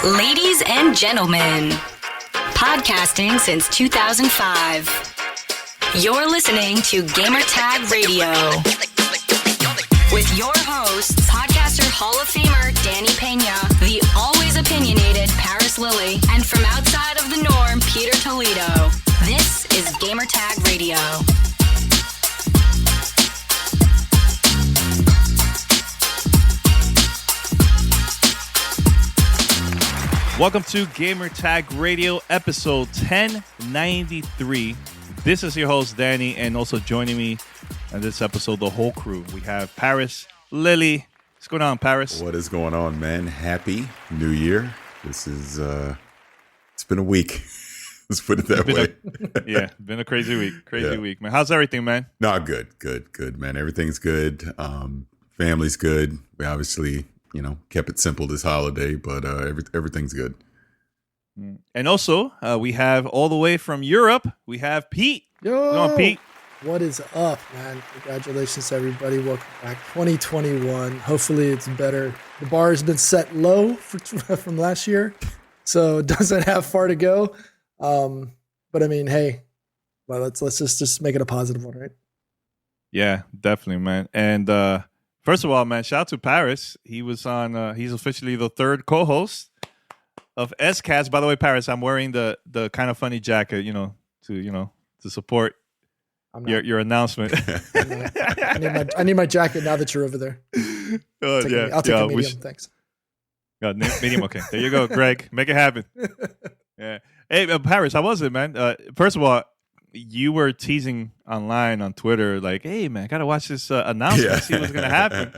Ladies and gentlemen, podcasting since 2005. You're listening to Gamertag Radio. With your hosts, podcaster Hall of Famer Danny Pena, the always opinionated Paris Lilly, and from outside of the norm, Peter Toledo. This is Gamertag Radio. Welcome to Gamertag Radio, episode 1093. This is your host, Danny, and also joining me on this episode, the whole crew. We have Paris, Lily. What's going on, Paris? What is going on, man? Happy New Year. This is, it's been a week. Let's put it that way. Been a crazy week. Week, man. How's everything, man? No, good, man. Everything's good. Family's good. We obviously, kept it simple this holiday, but everything's good. And also, we have all the way from Europe, we have Pete. Yo! Come on, Pete. What is up, man? Congratulations, everybody. Welcome back. 2021. Hopefully it's better. The bar has been set low from last year, so it doesn't have far to go. But I mean, hey, well, let's just make it a positive one, right? Yeah, definitely, man. And first of all, man, shout out to Paris. He was on. He's officially the third co-host of SCast. By the way, Paris, I'm wearing the kind of funny jacket, to support your announcement. I need my jacket now that you're over there. I'll take a medium. Thanks. Medium. Okay, there you go, Greg. Make it happen. Yeah. Hey, Paris, how was it, man? First of all, you were teasing online on Twitter, like, "Hey, man, I gotta watch this announcement, see what's gonna happen,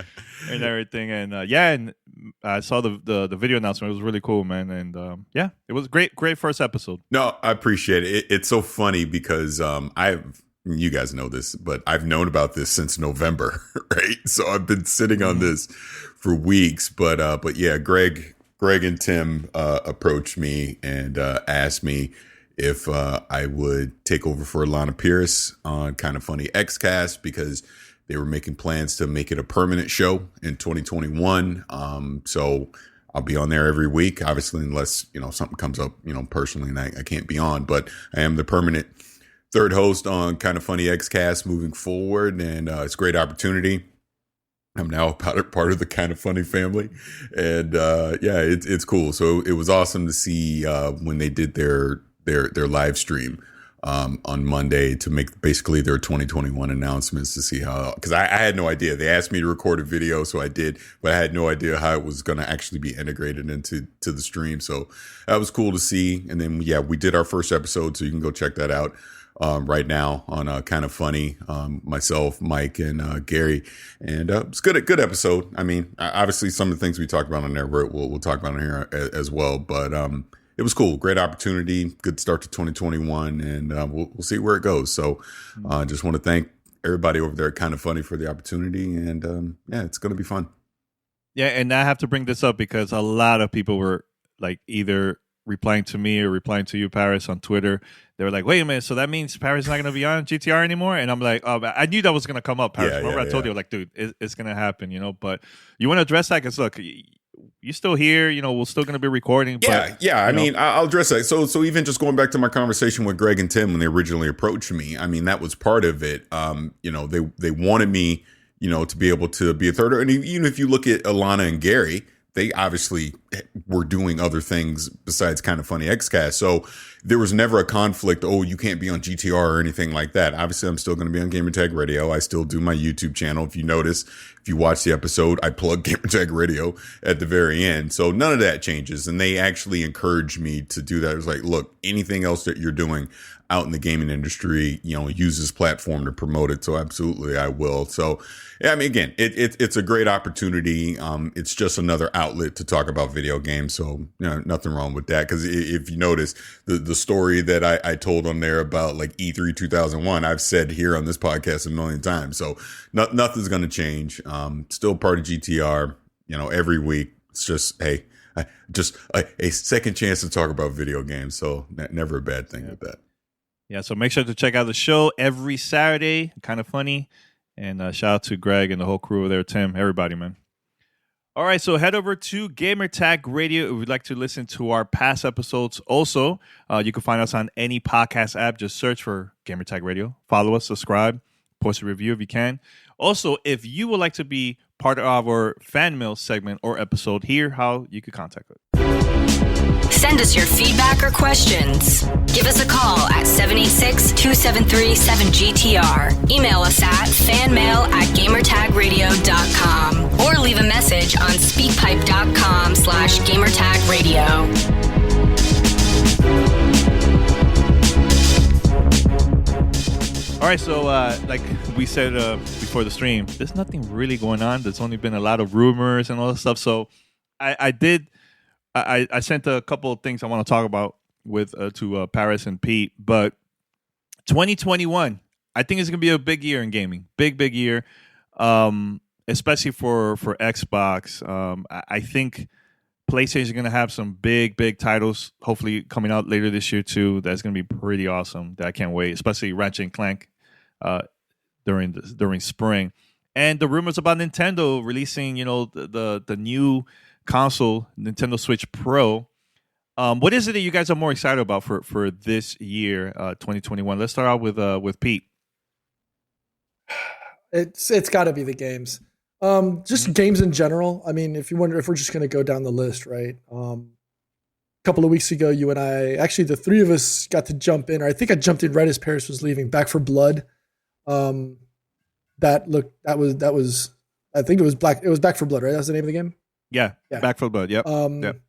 and everything." And and I saw the video announcement. It was really cool, man. And it was great first episode. No, I appreciate it. It's so funny because you guys know this, but I've known about this since November, right? So I've been sitting on this for weeks. But yeah, Greg and Tim approached me and asked me if I would take over for Alana Pierce on Kind of Funny XCast because they were making plans to make it a permanent show in 2021. So I'll be on there every week, obviously, unless, something comes up, personally, and I can't be on. But I am the permanent third host on Kind of Funny XCast moving forward, and it's a great opportunity. I'm now part of the Kind of Funny family, and it's cool. So it was awesome to see when they did their live stream on Monday to make basically their 2021 announcements to see how, because I had no idea. They asked me to record a video, so I did, but I had no idea how it was going to actually be integrated into the stream. So that was cool to see. And then we did our first episode, so you can go check that out right now on Kind of Funny. Myself, Mike, and Gary, and it's good episode. I mean, obviously some of the things we talked about on there we'll talk about on here as well, but it was cool. Great opportunity. Good start to 2021, and we'll see where it goes. So just want to thank everybody over there at Kind of Funny for the opportunity, and it's going to be fun. Yeah, and I have to bring this up because a lot of people were like either replying to me or replying to you, Paris, on Twitter. They were like, wait a minute, so that means Paris is not going to be on GTR anymore? And I'm like, oh, I knew that was going to come up, Paris. Remember I told you, like, dude, it's going to happen, but you want to address that? Because, look, you're still here, we're still going to be recording. I mean, I'll address that. So even just going back to my conversation with Greg and Tim when they originally approached me, I mean, that was part of it. They wanted me, to be able to be a third. And even if you look at Alana and Gary, they obviously were doing other things besides Kind of Funny XCast. So there was never a conflict. Oh, you can't be on GTR or anything like that. Obviously, I'm still going to be on Gamertag Radio. I still do my YouTube channel. If you notice, if you watch the episode, I plug Gamertag Radio at the very end. So none of that changes. And they actually encouraged me to do that. It was like, look, anything else that you're doing out in the gaming industry, use this platform to promote it. So absolutely, I will. So, I mean, again, it's a great opportunity. It's just another outlet to talk about video games. So, nothing wrong with that. Because if you notice, the story that I told on there about like E3 2001, I've said here on this podcast a million times. So nothing's going to change. Still part of GTR, every week. It's just, hey, just a second chance to talk about video games. So never a bad thing with that. Yeah, so make sure to check out the show every Saturday. Kind of Funny. And shout out to Greg and the whole crew over there, Tim, everybody, man. All right, so head over to Gamertag Radio if you'd like to listen to our past episodes. Also, you can find us on any podcast app. Just search for Gamertag Radio. Follow us, subscribe, post a review if you can. Also, if you would like to be part of our fan mail segment or episode, here how you could contact us. Send us your feedback or questions. Give us a call at 786-273-7GTR. Email us at fanmail@gamertagradio.com or leave a message on speakpipe.com/gamertagradio. All right, so like we said before the stream, there's nothing really going on. There's only been a lot of rumors and all that stuff. So I sent a couple of things I want to talk about with to Paris and Pete. But 2021, I think it's going to be a big year in gaming. Big year, especially for Xbox. I think PlayStation is going to have some big titles, hopefully coming out later this year too. That's going to be pretty awesome. That I can't wait, especially Ratchet and Clank during spring. And the rumors about Nintendo releasing, the new console, Nintendo Switch Pro. What is it that you guys are more excited about for this year, 2021? Let's start out with Pete. It's got to be the games. Just games in general. I mean, if you wonder if we're just going to go down the list, right? A couple of weeks ago, you and I, actually the three of us got to jump in, or I think I jumped in right as Paris was leaving, Back 4 Blood. I think it was Back 4 Blood, right? That's the name of the game? Yeah. Back 4 Blood. Yep. Yep.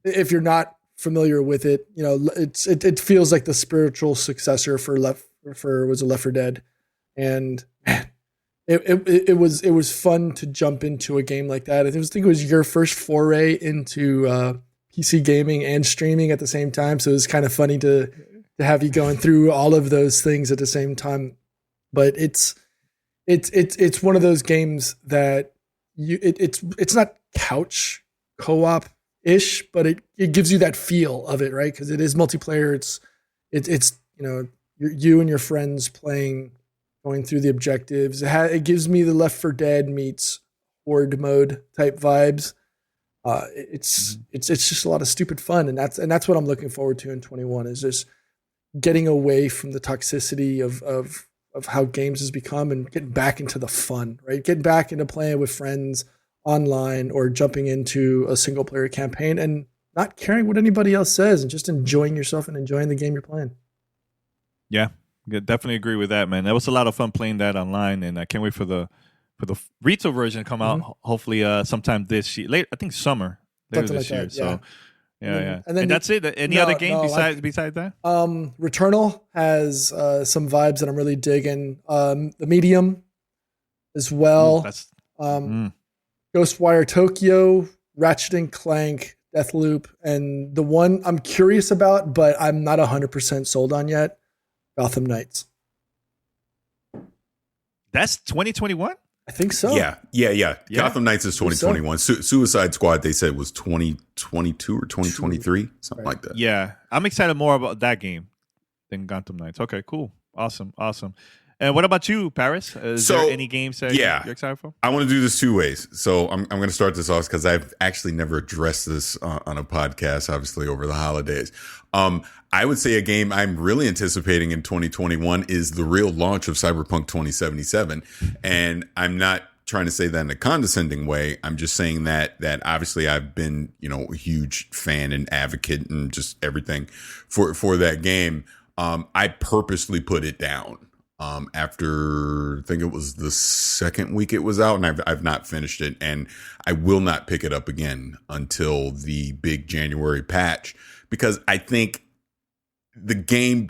If you're not familiar with it, it feels like the spiritual successor for Left 4 Dead, and man, it was fun to jump into a game like that. I think it was your first foray into PC gaming and streaming at the same time, so it was kind of funny to have you going through all of those things at the same time. But it's one of those games that it's not couch co-op ish, but it gives you that feel of it, right? Because it is multiplayer. It's you and your friends playing, going through the objectives. It gives me the Left 4 Dead meets Horde mode type vibes. It's just a lot of stupid fun, and that's what I'm looking forward to in 21 is just getting away from the toxicity of how games has become and getting back into the fun, right? Getting back into playing with friends online or jumping into a single player campaign and not caring what anybody else says and just enjoying yourself and enjoying the game you're playing. Yeah, definitely agree with that, man. That was a lot of fun playing that online, and I can't wait for the retail version to come out. Hopefully, sometime this year, I think summer later Something this like year. that, So, yeah. And that's it. Any other game besides that? Returnal has some vibes that I'm really digging. The Medium as well. Ghostwire Tokyo, Ratchet and Clank, Deathloop, and the one I'm curious about, but I'm not 100% sold on yet, Gotham Knights. That's 2021? I think so. Yeah. Gotham Knights is 2021. Suicide Squad, they said, was 2022 or 2023, something like that. Yeah. I'm excited more about that game than Gotham Knights. Okay, cool. Awesome. And what about you, Paris? Is there any games that you're excited for? I want to do this two ways. So I'm going to start this off because I've actually never addressed this on a podcast, obviously, over the holidays. I would say a game I'm really anticipating in 2021 is the real launch of Cyberpunk 2077. And I'm not trying to say that in a condescending way. I'm just saying that obviously I've been, a huge fan and advocate and just everything for that game. I purposely put it down. After I think it was the second week it was out, and I've not finished it, and I will not pick it up again until the big January patch, because I think the game.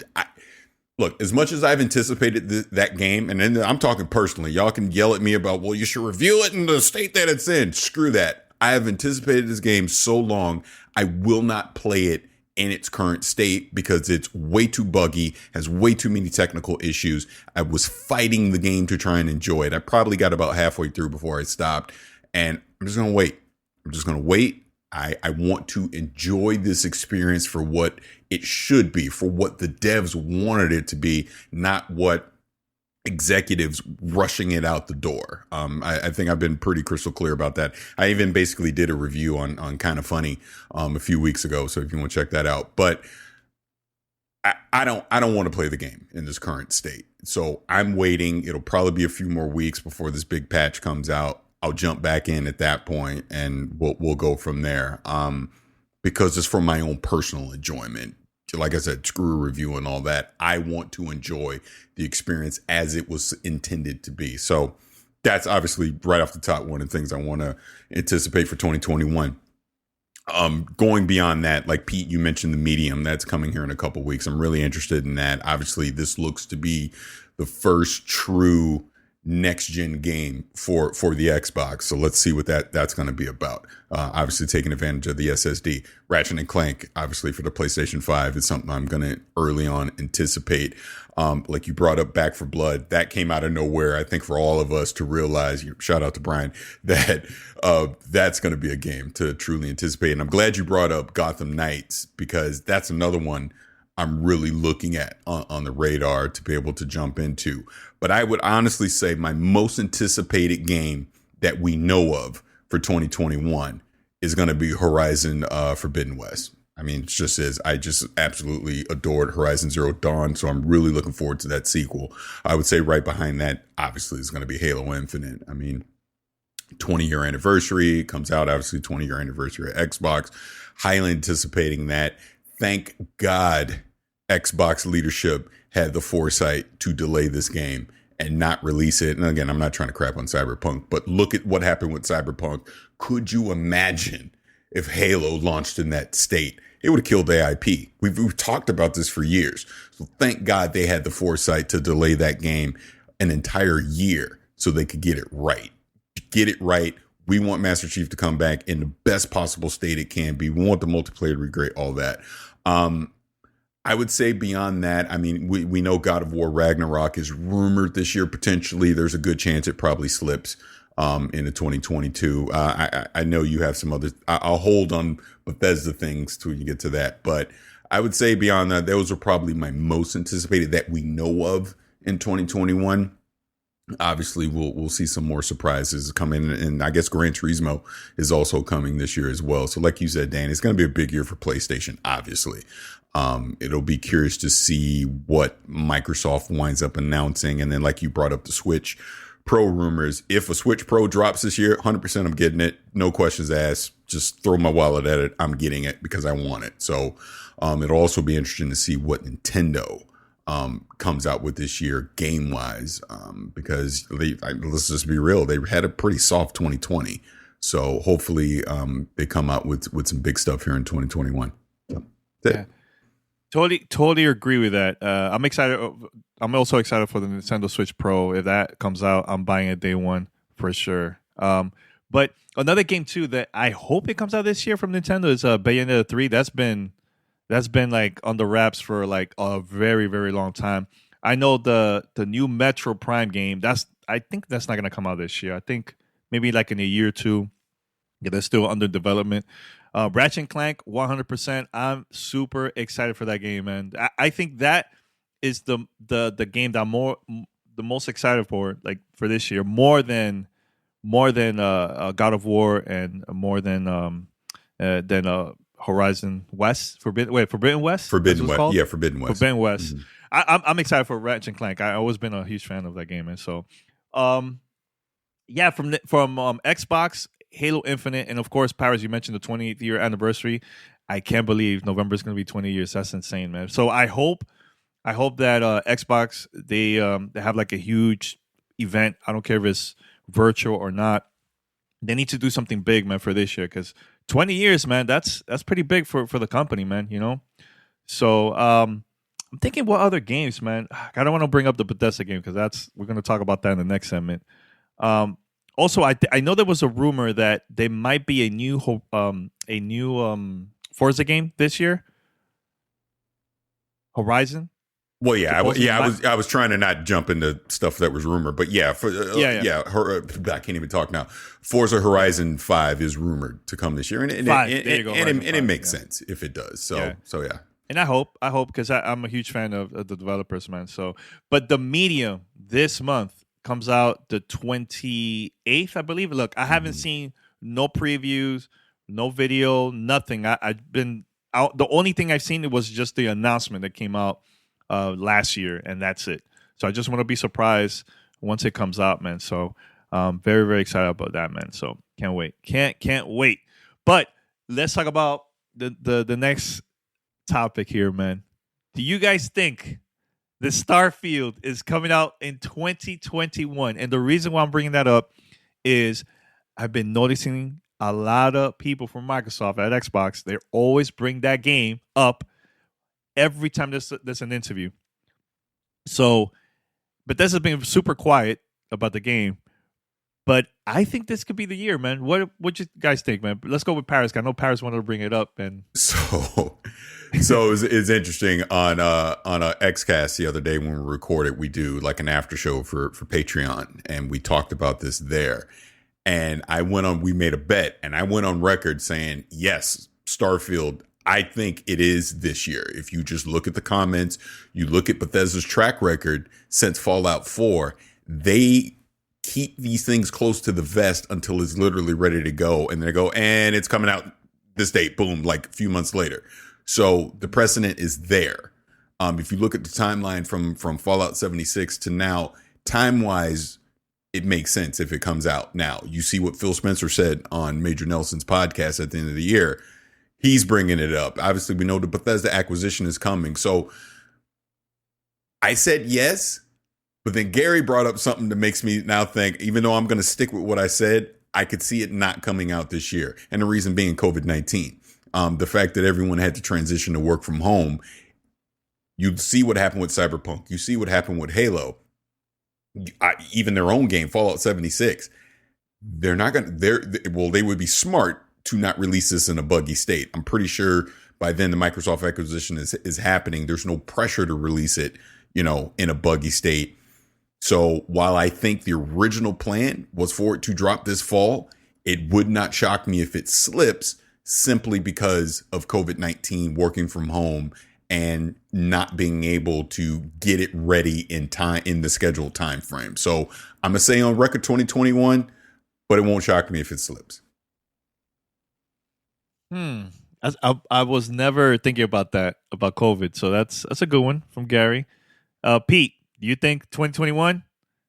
Look, as much as I've anticipated that game, and then I'm talking personally, y'all can yell at me about, well, you should review it in the state that it's in. Screw that. I have anticipated this game so long, I will not play it in its current state because it's way too buggy, has way too many technical issues. I was fighting the game to try and enjoy it. I probably got about halfway through before I stopped, and I'm just going to wait. I want to enjoy this experience for what it should be, for what the devs wanted it to be, not what executives rushing it out the door. I think I've been pretty crystal clear about that. I even basically did a review on Kind of Funny a few weeks ago, so if you want to check that out. But I don't want to play the game in this current state. So I'm waiting. It'll probably be a few more weeks before this big patch comes out. I'll jump back in at that point, and we'll go from there. Because it's for my own personal enjoyment. Like I said, screw a review and all that. I want to enjoy the experience as it was intended to be. So that's obviously right off the top one of the things I want to anticipate for 2021. Going beyond that, like Pete, you mentioned the Medium that's coming here in a couple weeks. I'm really interested in that. Obviously, this looks to be the first true next gen game for the Xbox. So let's see what that's going to be about. Obviously taking advantage of the SSD. Ratchet and Clank, obviously for the PlayStation 5, is something I'm going to early on anticipate. Like you brought up Back 4 Blood, that came out of nowhere. I think for all of us to realize, shout out to Brian, that that's going to be a game to truly anticipate. And I'm glad you brought up Gotham Knights, because that's another one I'm really looking at on the radar to be able to jump into. But I would honestly say my most anticipated game that we know of for 2021 is going to be Horizon Forbidden West. I mean, it just is. I just absolutely adored Horizon Zero Dawn, so I'm really looking forward to that sequel. I would say right behind that, obviously, is going to be Halo Infinite. I mean, 20-year anniversary comes out, obviously 20-year anniversary of Xbox. Highly anticipating that. Thank God Xbox leadership had the foresight to delay this game and not release it. And again, I'm not trying to crap on Cyberpunk, but look at what happened with Cyberpunk. Could you imagine if Halo launched in that state? It would have killed the IP. We've talked about this for years. So thank God they had the foresight to delay that game an entire year so they could get it right. Get it right. We want Master Chief to come back in the best possible state it can be. We want the multiplayer to be great, all that. I would say beyond that, I mean, we know God of War Ragnarok is rumored this year. Potentially, there's a good chance it probably slips into 2022. I know you have some other. I'll hold on Bethesda things till you get to that. But I would say beyond that, those are probably my most anticipated that we know of in 2021. Obviously, we'll see some more surprises come in, and I guess Gran Turismo is also coming this year as well. So, like you said, Dan, it's going to be a big year for PlayStation. Obviously, it'll be curious to see what Microsoft winds up announcing, and then, like you brought up, the Switch Pro rumors. If a Switch Pro drops this year, 100% I'm getting it. No questions asked. Just throw my wallet at it. I'm getting it because I want it. So, it'll also be interesting to see what Nintendo comes out with this year game wise, because let's just be real, they had a pretty soft 2020. So hopefully they come out with some big stuff here in 2021. So, yeah. Totally agree with that. I'm excited. I'm also excited for the Nintendo Switch Pro. If that comes out, I'm buying it day one for sure. But another game too that I hope it comes out this year from Nintendo is Bayonetta 3. That's been like on the wraps for like a very, very long time. I know the new Metro Prime game, I think that's not going to come out this year. I think maybe like in a year or two. Yeah, they're still under development. Ratchet and Clank, 100%. I'm super excited for that game, man. I think that is the game that I'm the most excited for, like for this year, more than God of War and more than Horizon West, Forbidden West. Forbidden West, yeah, Forbidden West. Forbidden West. Mm-hmm. I'm excited for Ratchet and Clank. I've always been a huge fan of that game, and so, yeah, from Xbox, Halo Infinite, and of course, Paris. You mentioned the 20th year anniversary. I can't believe November is going to be 20 years. That's insane, man. So I hope that Xbox they have like a huge event. I don't care if it's virtual or not. They need to do something big, man, for this year, because 20 years, man, that's pretty big for the company, man, you know? So I'm thinking what other games, man. I don't want to bring up the Bethesda game because we're going to talk about that in the next segment. Also, I know there was a rumor that there might be a new Forza game this year. Horizon. Well, yeah, I was trying to not jump into stuff that was rumored, but yeah, I can't even talk now. Forza Horizon 5 is rumored to come this year, and it makes sense if it does. So yeah. And I hope, because I'm a huge fan of the developers, man. So, but the Medium this month comes out the 28th, I believe. Look, I haven't seen no previews, no video, nothing. I've been out. The only thing I've seen was just the announcement that came out last year, and that's it. So I just want to be surprised once it comes out, man. So very, very excited about that, man. So can't wait. Can't wait. But let's talk about the next topic here, man. Do you guys think the Starfield is coming out in 2021? And the reason why I'm bringing that up is I've been noticing a lot of people from Microsoft at Xbox, they always bring that game up every time there's an interview. So Bethesda's been super quiet about the game, but I think this could be the year, man. What you guys think, man? Let's go with Paris. I know Paris wanted to bring it up, and so it's interesting on XCast the other day when we recorded. We do like an after show for Patreon, and we talked about this there. And we made a bet, and I went on record saying yes, Starfield. I think it is this year. If you just look at the comments, you look at Bethesda's track record since Fallout 4, they keep these things close to the vest until it's literally ready to go. And they go, and it's coming out this date, boom, like a few months later. So the precedent is there. If you look at the timeline from Fallout 76 to now, time-wise, it makes sense if it comes out now. You see what Phil Spencer said on Major Nelson's podcast at the end of the year. He's bringing it up. Obviously, we know the Bethesda acquisition is coming. So I said yes, but then Gary brought up something that makes me now think, even though I'm going to stick with what I said, I could see it not coming out this year. And the reason being COVID-19. The fact that everyone had to transition to work from home. You see what happened with Cyberpunk. You see what happened with Halo. Even their own game, Fallout 76. They're not going to, they would be smart to not release this in a buggy state. I'm pretty sure by then the Microsoft acquisition is happening. There's no pressure to release it, in a buggy state. So while I think the original plan was for it to drop this fall, it would not shock me if it slips simply because of COVID-19, working from home and not being able to get it ready in time, in the scheduled time frame. So I'm going to say on record 2021, but it won't shock me if it slips. I was never thinking about that, about COVID. So that's a good one from Gary. Pete, do you think 2021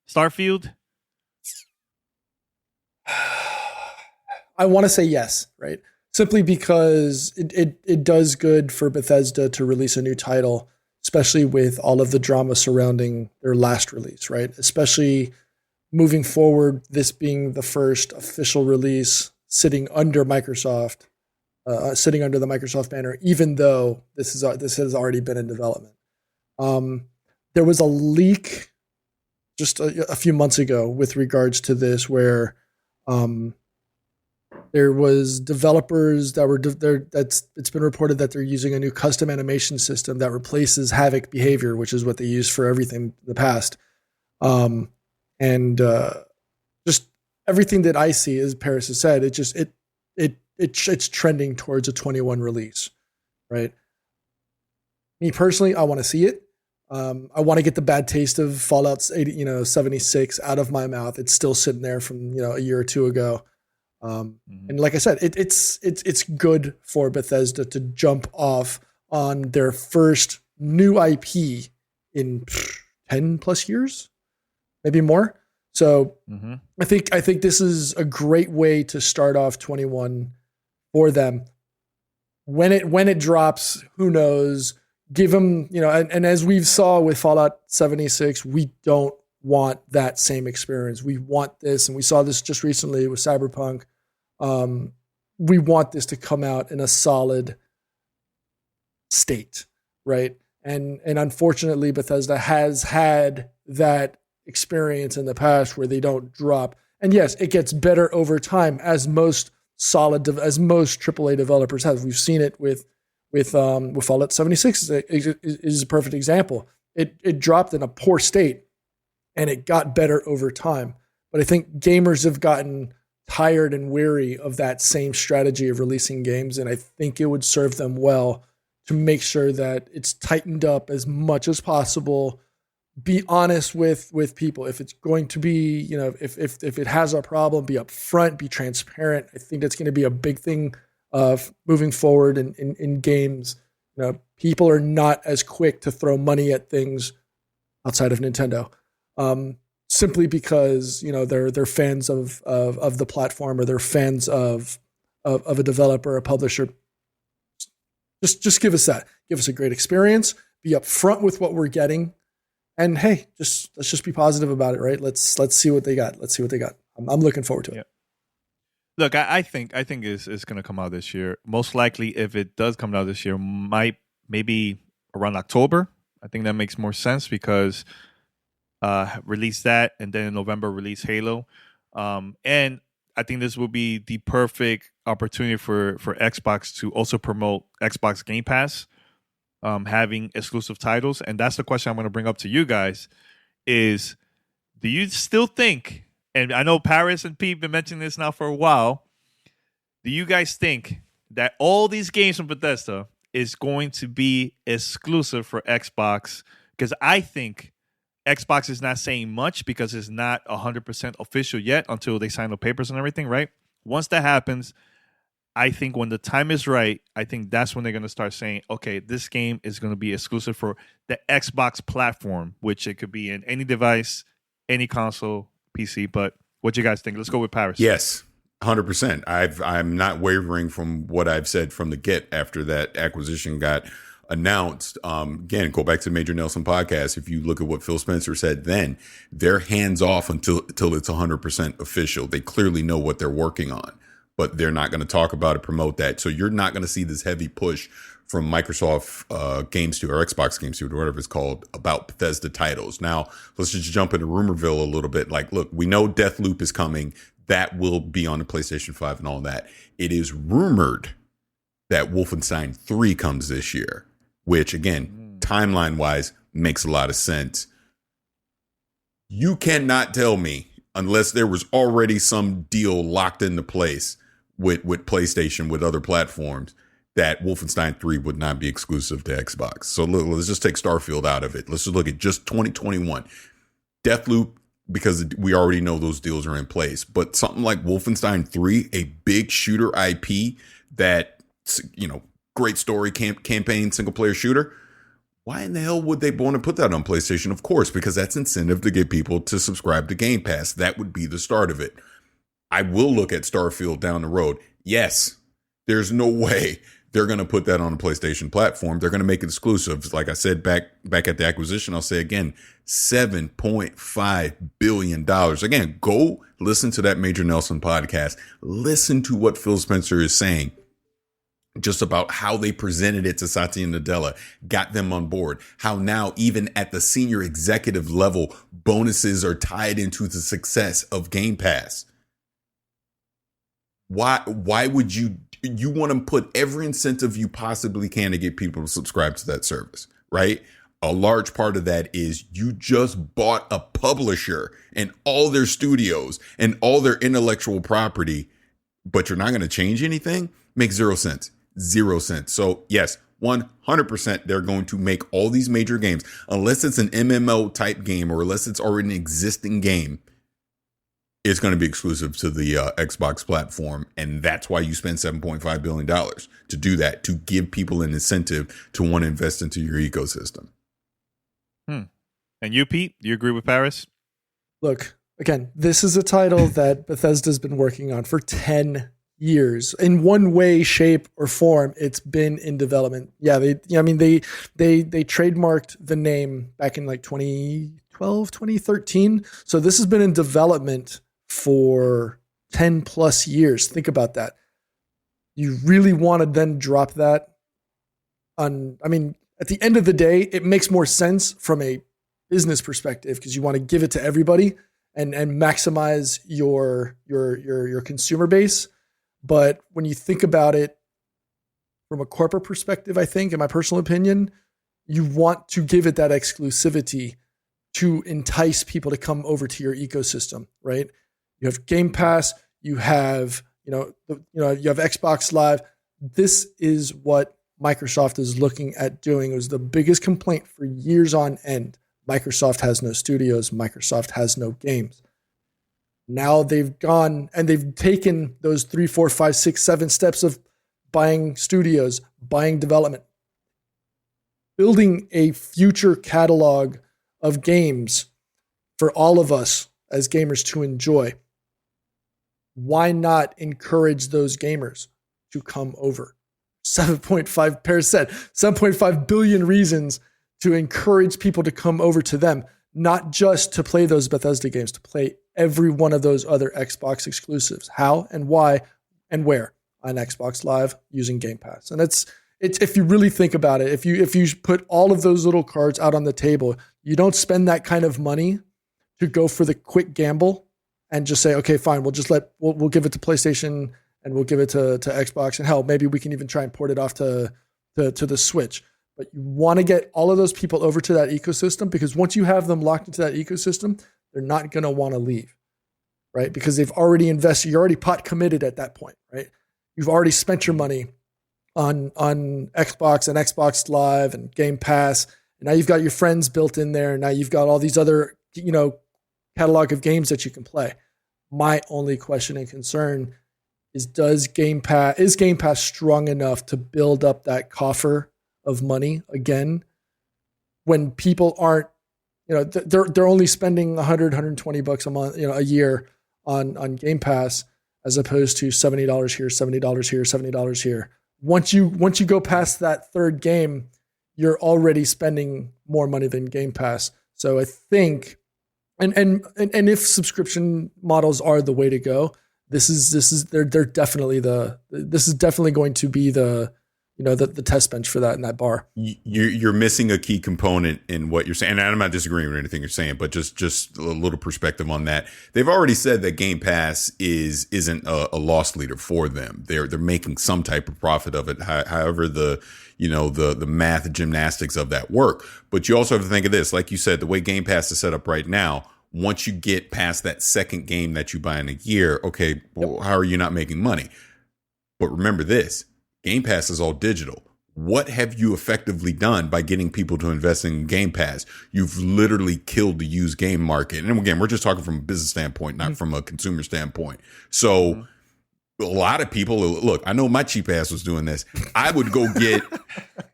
Starfield? I want to say yes, right? Simply because it does good for Bethesda to release a new title, especially with all of the drama surrounding their last release, right? Especially moving forward, this being the first official release sitting under Microsoft. Sitting under the Microsoft banner, even though this has already been in development. There was a leak just a few months ago with regards to this, where there was developers that were it's been reported that they're using a new custom animation system that replaces Havok behavior, which is what they used for everything in the past. Just everything that I see, as Paris has said, it's trending towards a 21 release, right? Me personally, I want to see it. I want to get the bad taste of Fallout 76 out of my mouth. It's still sitting there from a year or two ago. And like I said, it's good for Bethesda to jump off on their first new IP in 10 plus years, maybe more. So I think this is a great way to start off 21 for them. When it drops, who knows? Give them, and as we saw with Fallout 76, we don't want that same experience. We want this, and we saw this just recently with Cyberpunk. We want this to come out in a solid state, right? And unfortunately, Bethesda has had that experience in the past where they don't drop. And yes, it gets better over time, as most AAA developers have. We've seen it with Fallout 76 is a perfect example. It dropped in a poor state and it got better over time. But I think gamers have gotten tired and weary of that same strategy of releasing games, and I think it would serve them well to make sure that it's tightened up as much as possible. Be honest with people. If it's going to be, if it has a problem, be upfront, be transparent. I think that's going to be a big thing of moving forward in games. People are not as quick to throw money at things outside of Nintendo, simply because they're fans of the platform, or they're fans of a developer, a publisher. Just give us that. Give us a great experience. Be upfront with what we're getting, and hey, let's just be positive about it, right? Let's see what they got. I'm looking forward to it. Yeah. Look, I think it's going to come out this year. Most likely, if it does come out this year, maybe around October. I think that makes more sense, because release that, and then in November release Halo. And I think this will be the perfect opportunity for Xbox to also promote Xbox Game Pass, having exclusive titles. And that's the question I'm going to bring up to you guys is, do you still think, and I know Paris and Pete have been mentioning this now for a while, do you guys think that all these games from Bethesda is going to be exclusive for Xbox? Because I think Xbox is not saying much, because it's not 100% official yet until they sign the papers and everything, right? Once that happens, I think when the time is right, I think that's when they're going to start saying, okay, this game is going to be exclusive for the Xbox platform, which it could be in any device, any console, PC. But what you guys think? Let's go with Paris. Yes, 100%. I'm not wavering from what I've said from the get after that acquisition got announced. Again, go back to the Major Nelson podcast. If you look at what Phil Spencer said then, they're hands off until it's 100% official. They clearly know what they're working on, but they're not going to talk about it, promote that. So you're not going to see this heavy push from Microsoft Game Studio, or Xbox Game Studio, whatever it's called, about Bethesda titles. Now, let's just jump into Rumorville a little bit. Like, look, we know Deathloop is coming. That will be on the PlayStation 5 and all that. It is rumored that Wolfenstein 3 comes this year, which, again, timeline-wise, makes a lot of sense. You cannot tell me, unless there was already some deal locked into place with PlayStation, with other platforms, that Wolfenstein 3 would not be exclusive to Xbox. So let's just take Starfield out of it. Let's just look at just 2021. Deathloop, because we already know those deals are in place. But something like Wolfenstein 3, a big shooter IP that, great story, campaign, single-player shooter, why in the hell would they want to put that on PlayStation? Of course, because that's incentive to get people to subscribe to Game Pass. That would be the start of it. I will look at Starfield down the road. Yes, there's no way they're going to put that on a PlayStation platform. They're going to make it exclusive. Like I said back at the acquisition, I'll say again, $7.5 billion. Again, go listen to that Major Nelson podcast. Listen to what Phil Spencer is saying just about how they presented it to Satya Nadella, got them on board. How now, even at the senior executive level, bonuses are tied into the success of Game Pass. Why would you want to put every incentive you possibly can to get people to subscribe to that service, right? A large part of that is you just bought a publisher and all their studios and all their intellectual property, but you're not going to change anything? Makes 0 sense. 0 cents. So yes, 100% they're going to make all these major games, unless it's an MMO type game or unless it's already an existing game. It's going to be exclusive to the Xbox platform. And that's why you spend $7.5 billion to do that, to give people an incentive to want to invest into your ecosystem. And you, Pete, you agree with Paris? Look, again, this is a title that Bethesda's been working on for 10 years. In one way, shape, or form, it's been in development. Yeah, they trademarked the name back in like 2012, 2013. So this has been in development for 10 plus years. Think about that. You really want to then drop that on, at the end of the day, it makes more sense from a business perspective because you want to give it to everybody and maximize your consumer base. But when you think about it from a corporate perspective, I think, in my personal opinion, you want to give it that exclusivity to entice people to come over to your ecosystem, right? You have Game Pass, you have, you have Xbox Live. This is what Microsoft is looking at doing. It was the biggest complaint for years on end. Microsoft has no studios. Microsoft has no games. Now they've gone and they've taken those 3, 4, 5, 6, 7 steps of buying studios, buying development, building a future catalog of games for all of us as gamers to enjoy. Why not encourage those gamers to come over? 7.5, Paris said, 7.5 billion reasons to encourage people to come over to them, not just to play those Bethesda games, to play every one of those other Xbox exclusives. How and why and where? On Xbox Live using Game Pass. And it's if you really think about it, if you put all of those little cards out on the table, you don't spend that kind of money to go for the quick gamble and just say, okay, fine, we'll give it to PlayStation and we'll give it to Xbox, and hell, maybe we can even try and port it off to the Switch. But you want to get all of those people over to that ecosystem, because once you have them locked into that ecosystem, they're not going to want to leave, right? Because they've already invested, you're already pot committed at that point, right? You've already spent your money on Xbox and Xbox Live and Game Pass. And now you've got your friends built in there. Now you've got all these other, catalog of games that you can play. My only question and concern is, Game Pass strong enough to build up that coffer of money again when people aren't, they're only spending 100, 120 bucks a month, a year on Game Pass, as opposed to $70 here, $70 here, $70 here. Once you go past that third game, you're already spending more money than Game Pass. So I think, and if subscription models are the way to go, this is definitely going to be the test bench for that in that bar. You're missing a key component in what you're saying. And I'm not disagreeing with anything you're saying, but just a little perspective on that. They've already said that Game Pass isn't a loss leader for them. They're making some type of profit of it. However, the math gymnastics of that work. But you also have to think of this, like you said, the way Game Pass is set up right now. Once you get past that second game that you buy in a year, okay, well, how are you not making money? But remember this. Game Pass is all digital. What have you effectively done by getting people to invest in Game Pass? You've literally killed the used game market. And again, we're just talking from a business standpoint, not from a consumer standpoint. So a lot of people, look, I know my cheap ass was doing this. I would go get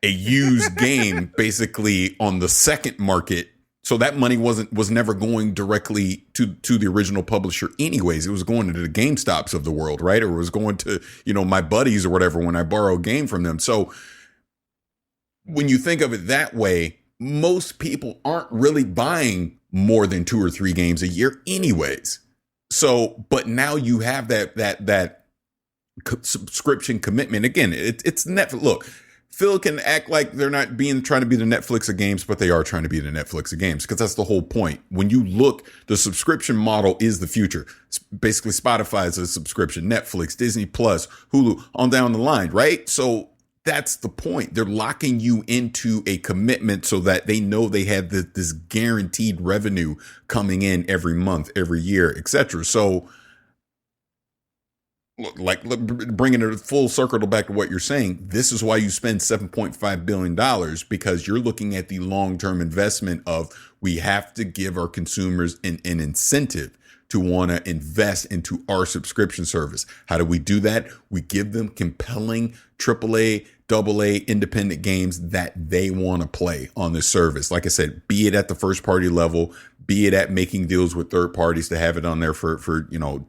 a used game basically on the second market. So that money was never going directly to the original publisher anyways. It was going to the GameStops of the world, right? Or it was going to, my buddies or whatever when I borrow a game from them. So when you think of it that way, most people aren't really buying more than 2 or 3 games a year anyways. So, but now you have that subscription commitment. Again, it's Netflix. Look, Phil can act like they're not trying to be the Netflix of games, but they are trying to be the Netflix of games, because that's the whole point. When you look, the subscription model is the future. Basically, Spotify is a subscription, Netflix, Disney Plus, Hulu, on down the line, right? So that's the point. They're locking you into a commitment so that they know they have this guaranteed revenue coming in every month, every year, etc. So, like, bringing it full circle back to what you're saying, this is why you spend $7.5 billion, because you're looking at the long-term investment of, we have to give our consumers an incentive to want to invest into our subscription service. How do we do that? We give them compelling AAA, AA independent games that they want to play on this service. Like I said, be it at the first party level, be it at making deals with third parties to have it on there for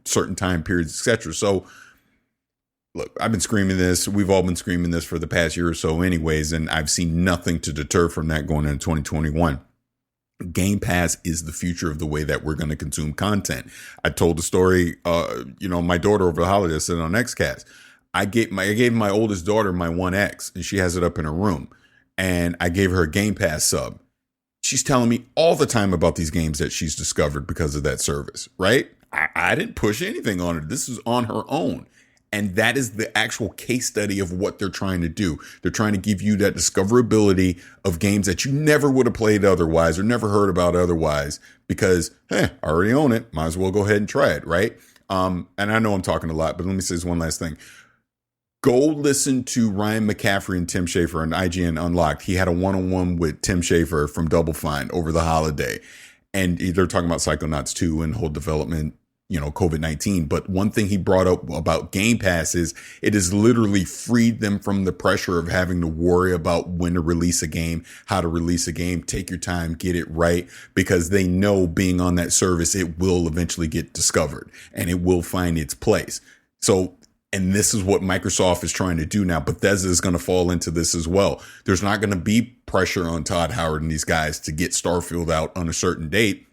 certain time periods, etc. So look, I've been screaming this. We've all been screaming this for the past year or so anyways, and I've seen nothing to deter from that going into 2021. Game Pass is the future of the way that we're going to consume content. I told the story, my daughter over the holidays said on XCast, I gave my oldest daughter my 1X, and she has it up in her room, and I gave her a Game Pass sub. She's telling me all the time about these games that she's discovered because of that service, right? I didn't push anything on her. This is on her own. And that is the actual case study of what they're trying to do. They're trying to give you that discoverability of games that you never would have played otherwise or never heard about otherwise, because, I already own it. Might as well go ahead and try it, right? And I know I'm talking a lot, but let me say this one last thing. Go listen to Ryan McCaffrey and Tim Schafer on IGN Unlocked. He had a one-on-one with Tim Schafer from Double Fine over the holiday. And they're talking about Psychonauts 2 and whole development, COVID-19. But one thing he brought up about Game Pass is it has literally freed them from the pressure of having to worry about when to release a game, how to release a game. Take your time, get it right, because they know being on that service, it will eventually get discovered and it will find its place. So, and this is what Microsoft is trying to do now. Bethesda is going to fall into this as well. There's not going to be pressure on Todd Howard and these guys to get Starfield out on a certain date,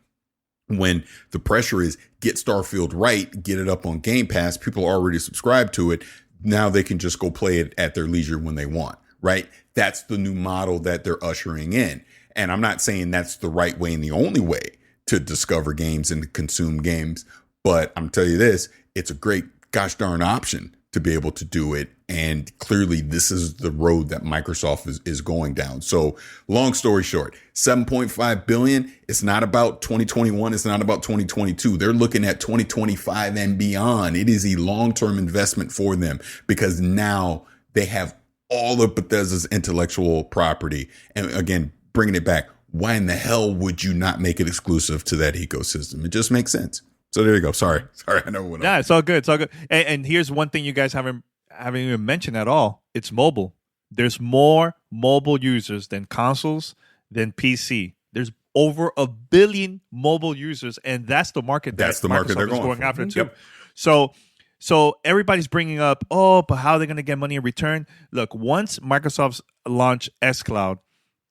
when the pressure is get Starfield right, get it up on Game Pass. People are already subscribed to it. Now they can just go play it at their leisure when they want, right? That's the new model that they're ushering in. And I'm not saying that's the right way and the only way to discover games and to consume games, but I'm telling you this, it's a great gosh darn option to be able to do it. And clearly this is the road that Microsoft is going down. So long story short, 7.5 billion. It's not about 2021. It's not about 2022. They're looking at 2025 and beyond. It is a long-term investment for them because now they have all of Bethesda's intellectual property. And again, bringing it back, why in the hell would you not make it exclusive to that ecosystem? It just makes sense. So there you go. Sorry, I know what. Yeah, it's all good. It's all good. And here's one thing you guys haven't even mentioned at all. It's mobile. There's more mobile users than consoles, than PC. There's over 1 billion mobile users, and that's the market. That's the market they're going after too. Yep. So everybody's bringing up, but how are they going to get money in return? Look, once Microsoft's launched xCloud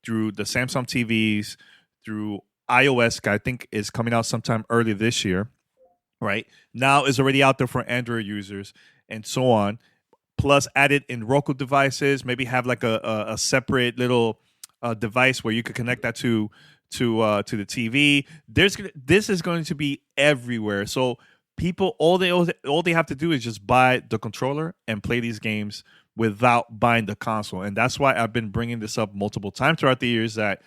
through the Samsung TVs, through iOS, I think is coming out sometime early this year. Right now is already out there for Android users and so on. Plus, added in Roku devices, maybe have like a separate little device where you could connect that to the TV. This is going to be everywhere. So people, all they have to do is just buy the controller and play these games without buying the console. And that's why I've been bringing this up multiple times throughout the years that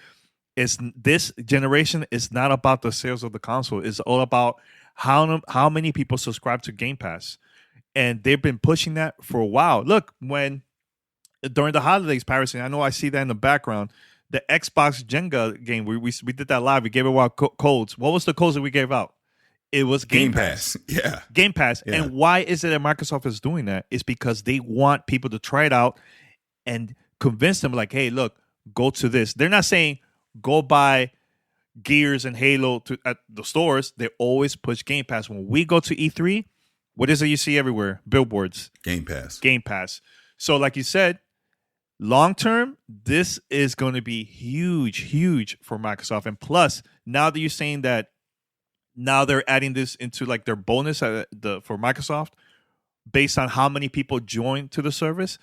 this generation is not about the sales of the console. It's all about how many people subscribe to Game Pass. And they've been pushing that for a while. Look, during the holidays, Paris, and I know I see that in the background, the Xbox Jenga game, we did that live. We gave out codes. What was the codes that we gave out? It was Game Pass. Yeah. Game Pass. Yeah. And why is it that Microsoft is doing that? It's because they want people to try it out and convince them like, hey, look, go to this. They're not saying go buy Gears and Halo at the stores. They always push Game Pass. When we go to E3, what is it you see everywhere? Billboards. Game Pass. Game Pass. So like you said, long term, this is going to be huge for Microsoft. And plus, now that you're saying that now they're adding this into like their bonus for Microsoft based on how many people join to the service,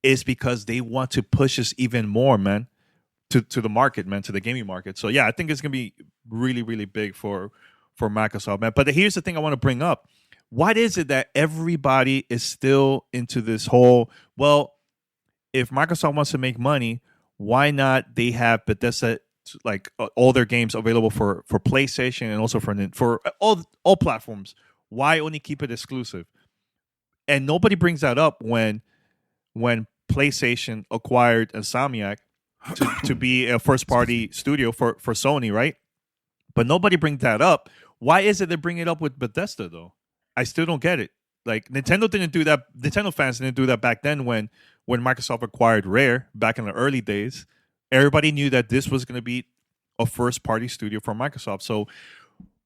is because they want to push us even more, man. To the market, man, to the gaming market. So yeah, I think it's gonna be really big for Microsoft, man. But here's the thing I want to bring up: why is it that everybody is still into this whole? Well, if Microsoft wants to make money, why not they have Bethesda like all their games available for PlayStation and also for all platforms? Why only keep it exclusive? And nobody brings that up when PlayStation acquired Insomniac to be a first-party studio for Sony, right? But nobody brings that up. Why is it they bring it up with Bethesda, though? I still don't get it. Like, Nintendo didn't do that. Nintendo fans didn't do that back then when Microsoft acquired Rare back in the early days. Everybody knew that this was going to be a first-party studio for Microsoft. So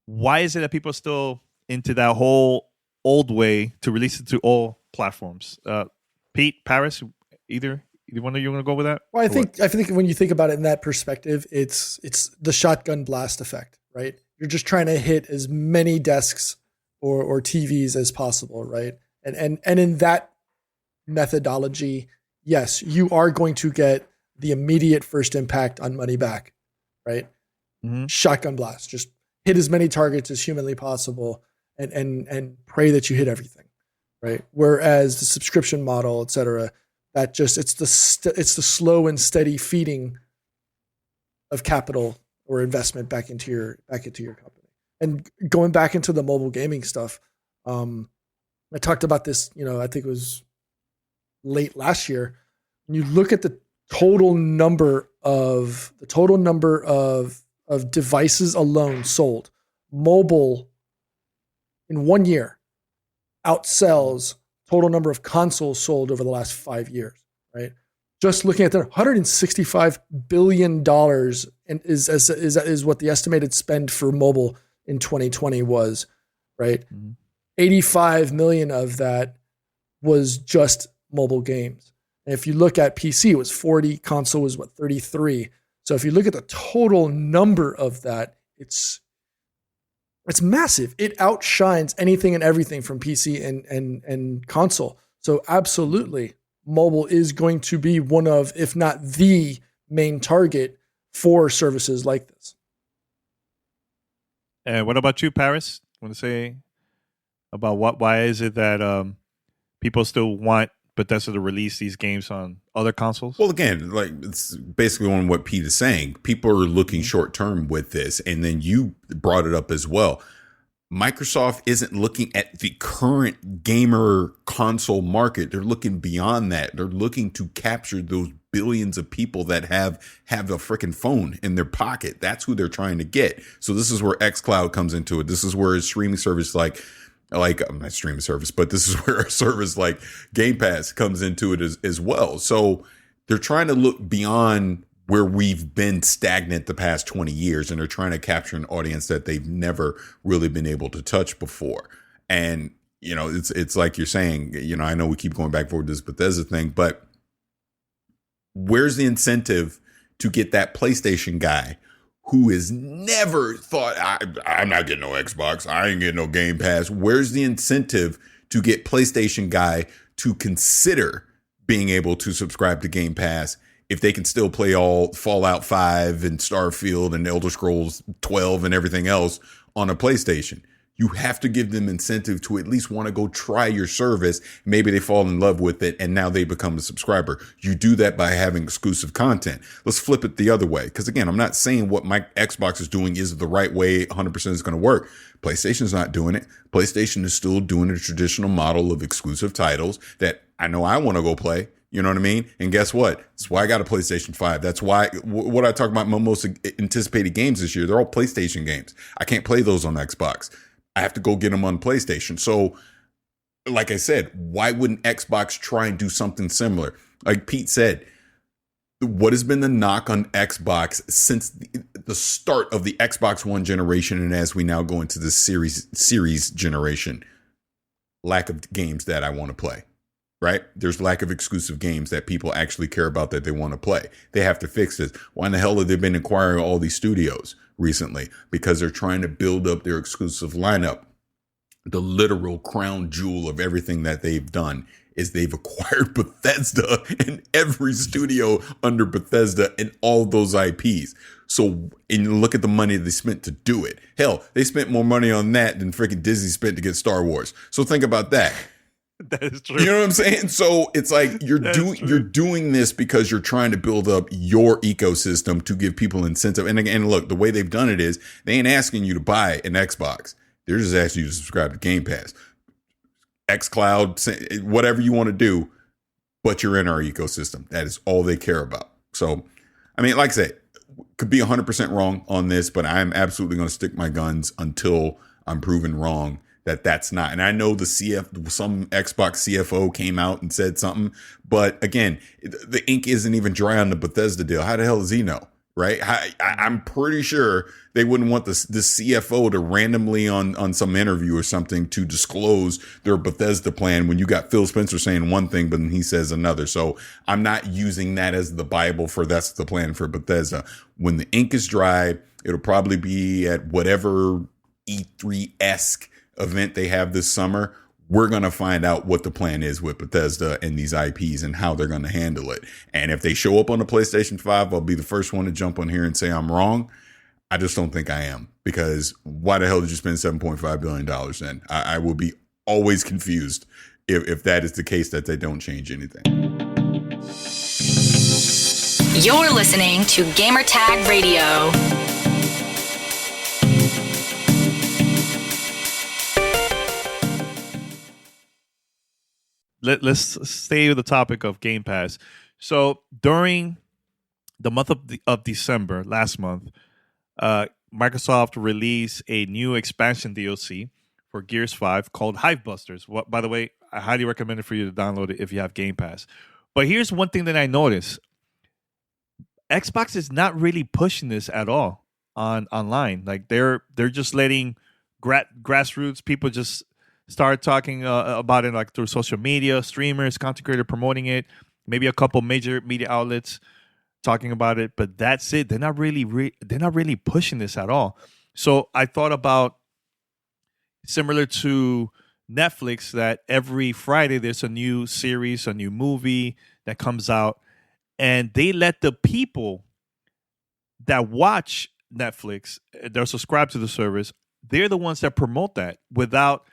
why is it that people are still into that whole old way to release it to all platforms? Pete, Paris, either one of you want to go with that? Well, I think when you think about it in that perspective, it's the shotgun blast effect, right? You're just trying to hit as many desks or TVs as possible, right? And in that methodology, yes, you are going to get the immediate first impact on money back, right? Mm-hmm. Shotgun blast, just hit as many targets as humanly possible and pray that you hit everything, right? Whereas the subscription model, et cetera, that just it's the slow and steady feeding of capital or investment back into your company. And going back into the mobile gaming stuff, I talked about this. I think it was late last year. When you look at the total number of devices alone sold, mobile in 1 year outsells total number of consoles sold over the last 5 years, right? Just looking at that, $165 billion and is what the estimated spend for mobile in 2020 was, right? Mm-hmm. 85 million of that was just mobile games. And if you look at PC, it was 40, console was 33. So if you look at the total number of that, it's massive. It outshines anything and everything from PC and console. So absolutely, mobile is going to be one of, if not the main target for services like this. And what about you, Paris? Want to say about why is it that people still want Bethesda to release these games on other consoles? Well, again, like it's basically on what Pete is saying. People are looking short term with this, and then you brought it up as well. Microsoft isn't looking at the current gamer console market. They're looking beyond that. They're looking to capture those billions of people that have a freaking phone in their pocket. That's who they're trying to get. So this is where xCloud comes into it. This is where a streaming service like not streaming service, but this is where a service like Game Pass comes into it as well. So they're trying to look beyond where we've been stagnant the past 20 years, and they're trying to capture an audience that they've never really been able to touch before. And, you know, it's like you're saying, you know, I know we keep going back and forth with this Bethesda thing, but where's the incentive to get that PlayStation guy who has never thought, I'm not getting no Xbox, I ain't getting no Game Pass? Where's the incentive to get PlayStation guy to consider being able to subscribe to Game Pass if they can still play all Fallout 5 and Starfield and Elder Scrolls 12 and everything else on a PlayStation? You have to give them incentive to at least want to go try your service. Maybe they fall in love with it and now they become a subscriber. You do that by having exclusive content. Let's flip it the other way. Because again, I'm not saying what my Xbox is doing is the right way, 100% is going to work. PlayStation's not doing it. PlayStation is still doing a traditional model of exclusive titles that I know I want to go play. You know what I mean? And guess what? That's why I got a PlayStation 5. That's why what I talk about my most anticipated games this year, they're all PlayStation games. I can't play those on Xbox. I have to go get them on PlayStation. So like I said, why wouldn't Xbox try and do something similar? Like Pete said, what has been the knock on Xbox since the start of the Xbox One generation, and as we now go into the series generation? Lack of games that I want to play. Right? There's lack of exclusive games that people actually care about that they want to play. They have to fix this. Why in the hell have they been acquiring all these studios recently? Because they're trying to build up their exclusive lineup. The literal crown jewel of everything that they've done is they've acquired Bethesda and every studio under Bethesda and all those IPs. So, and look at the money they spent to do it. Hell, they spent more money on that than freaking Disney spent to get Star Wars. So think about that. That is true. You know what I'm saying? So it's like you're doing this because you're trying to build up your ecosystem to give people incentive. And again, look, the way they've done it is they ain't asking you to buy an Xbox. They're just asking you to subscribe to Game Pass, xCloud, whatever you want to do, but you're in our ecosystem. That is all they care about. So, I mean, like I said, could be 100% wrong on this, but I'm absolutely going to stick my guns until I'm proven wrong that's not. And I know some Xbox CFO came out and said something, but again, the ink isn't even dry on the Bethesda deal. How the hell does he know? Right? I'm pretty sure they wouldn't want the CFO to randomly on some interview or something to disclose their Bethesda plan when you got Phil Spencer saying one thing, but then he says another. So I'm not using that as the Bible for that's the plan for Bethesda. When the ink is dry, it'll probably be at whatever E3-esque event they have this summer. We're going to find out what the plan is with Bethesda and these IPs and how they're going to handle it. And if they show up on the PlayStation 5, I'll be the first one to jump on here and say I'm wrong. I just don't think I am, because why the hell did you spend $7.5 billion then? I will be always confused if that is the case, that they don't change anything. You're listening to Gamertag Radio. let's stay with the topic of Game Pass. So during the month of December last month, Microsoft released a new expansion DLC for Gears 5 called Hivebusters. What, by the way, I highly recommend it for you to download it if you have Game Pass. But here's one thing that I noticed. Xbox is not really pushing this at all online. Like they're just letting grassroots people just start talking about it, like through social media, streamers, content creator promoting it, maybe a couple major media outlets talking about it, but that's it. They're not really pushing this at all. So I thought about similar to Netflix, that every Friday there's a new series, a new movie that comes out, and they let the people that watch Netflix, they're subscribed to the service, they're the ones that promote that without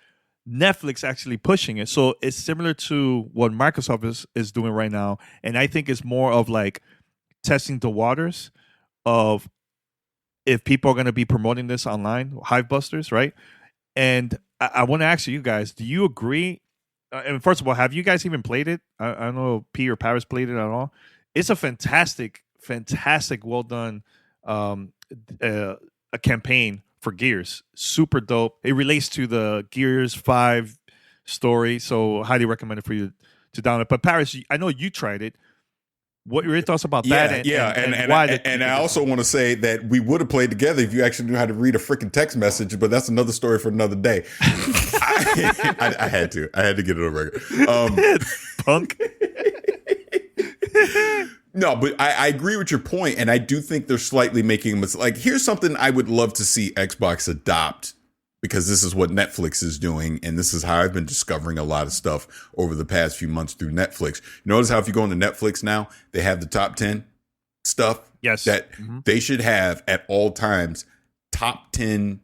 Netflix actually pushing it. So it's similar to what Microsoft is doing right now, and I think it's more of like testing the waters of if people are going to be promoting this online, Hivebusters, right? And I want to ask you guys, do you agree? And first of all, have you guys even played it? I don't know if P or Paris played it at all. It's a fantastic, well done a campaign for Gears. Super dope. It relates to the Gears 5 story, so highly recommend it for you to download. But Paris, I know you tried it. What are your thoughts about that? And I also want to say that we would have played together if you actually knew how to read a freaking text message, but that's another story for another day. I had to get it on record. Punk. No, but I agree with your point, and I do think they're slightly making a mistake. Like, here's something I would love to see Xbox adopt, because this is what Netflix is doing, and this is how I've been discovering a lot of stuff over the past few months through Netflix. You notice how if you go into Netflix now, they have the top 10 stuff? Yes. That they should have at all times top 10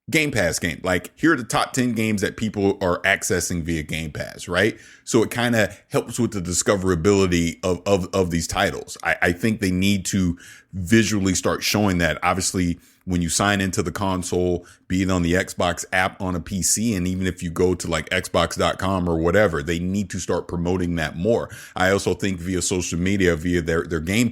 Game Pass game. Like, here are the top 10 games that people are accessing via Game Pass, right? So it kind of helps with the discoverability of these titles. I think they need to visually start showing that. Obviously, when you sign into the console, be it on the Xbox app on a PC, and even if you go to like xbox.com or whatever, they need to start promoting that more. I also think via social media, via their Game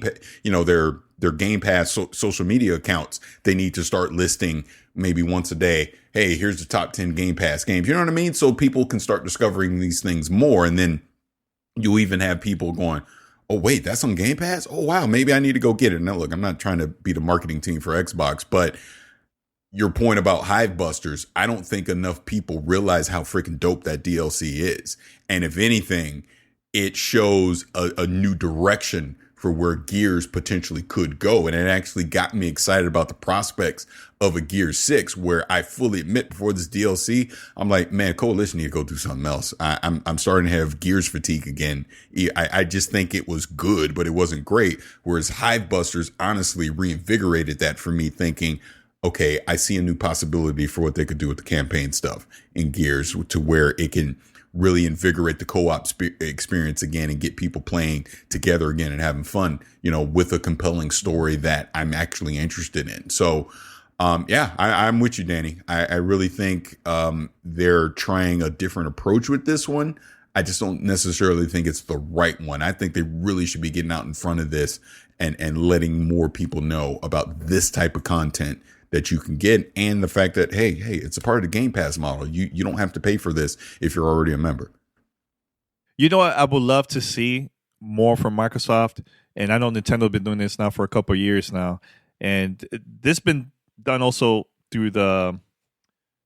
Pass social media accounts, they need to start listing maybe once a day, hey, here's the top 10 Game Pass games. You know what I mean? So people can start discovering these things more. And then you even have people going, oh, wait, that's on Game Pass? Oh, wow, maybe I need to go get it. Now, look, I'm not trying to be the marketing team for Xbox, but your point about Hivebusters, I don't think enough people realize how freaking dope that DLC is. And if anything, it shows a new direction for where Gears potentially could go. And it actually got me excited about the prospects of a Gears 6, where I fully admit before this DLC, I'm like, man, Coalition need to go do something else. I'm starting to have Gears fatigue again. I just think it was good, but it wasn't great. Whereas Hivebusters honestly reinvigorated that for me, thinking, okay, I see a new possibility for what they could do with the campaign stuff in Gears, to where it can really invigorate the co-op experience again and get people playing together again and having fun, with a compelling story that I'm actually interested in. So, I'm with you, Danny. I really think they're trying a different approach with this one. I just don't necessarily think it's the right one. I think they really should be getting out in front of this and letting more people know about this type of content that you can get, and the fact that, hey, it's a part of the Game Pass model. You don't have to pay for this if you're already a member. You know what I would love to see more from Microsoft, and I know Nintendo has been doing this now for a couple of years now, and this been done also through the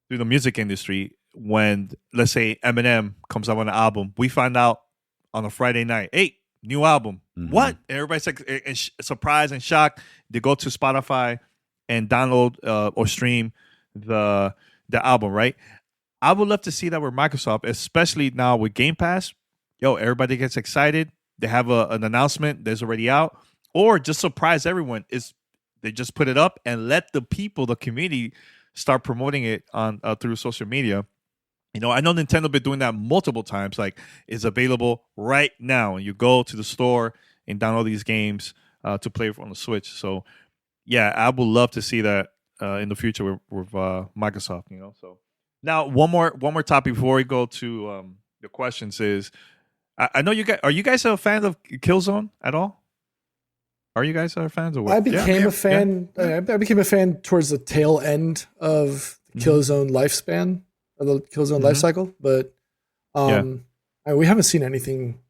music industry. When, let's say, Eminem comes out on an album, we find out on a Friday night, hey, new album. Mm-hmm. What? And everybody's like surprised and shocked. They go to Spotify and download or stream the album, right? I would love to see that with Microsoft, especially now with Game Pass. Everybody gets excited. They have an announcement that's already out, or just surprise everyone. They just put it up and let the people, the community, start promoting it on through social media. I know Nintendo been doing that multiple times. Like, it's available right now, and you go to the store and download these games to play on the Switch. So, yeah, I would love to see that in the future with Microsoft. So now one more topic before we go to the questions is, I know you guys. Are you guys a fan of Killzone at all? Are you guys fans of what? I became a fan. I became a fan towards the tail end of the Killzone lifespan, of the Killzone life cycle. But we haven't seen anything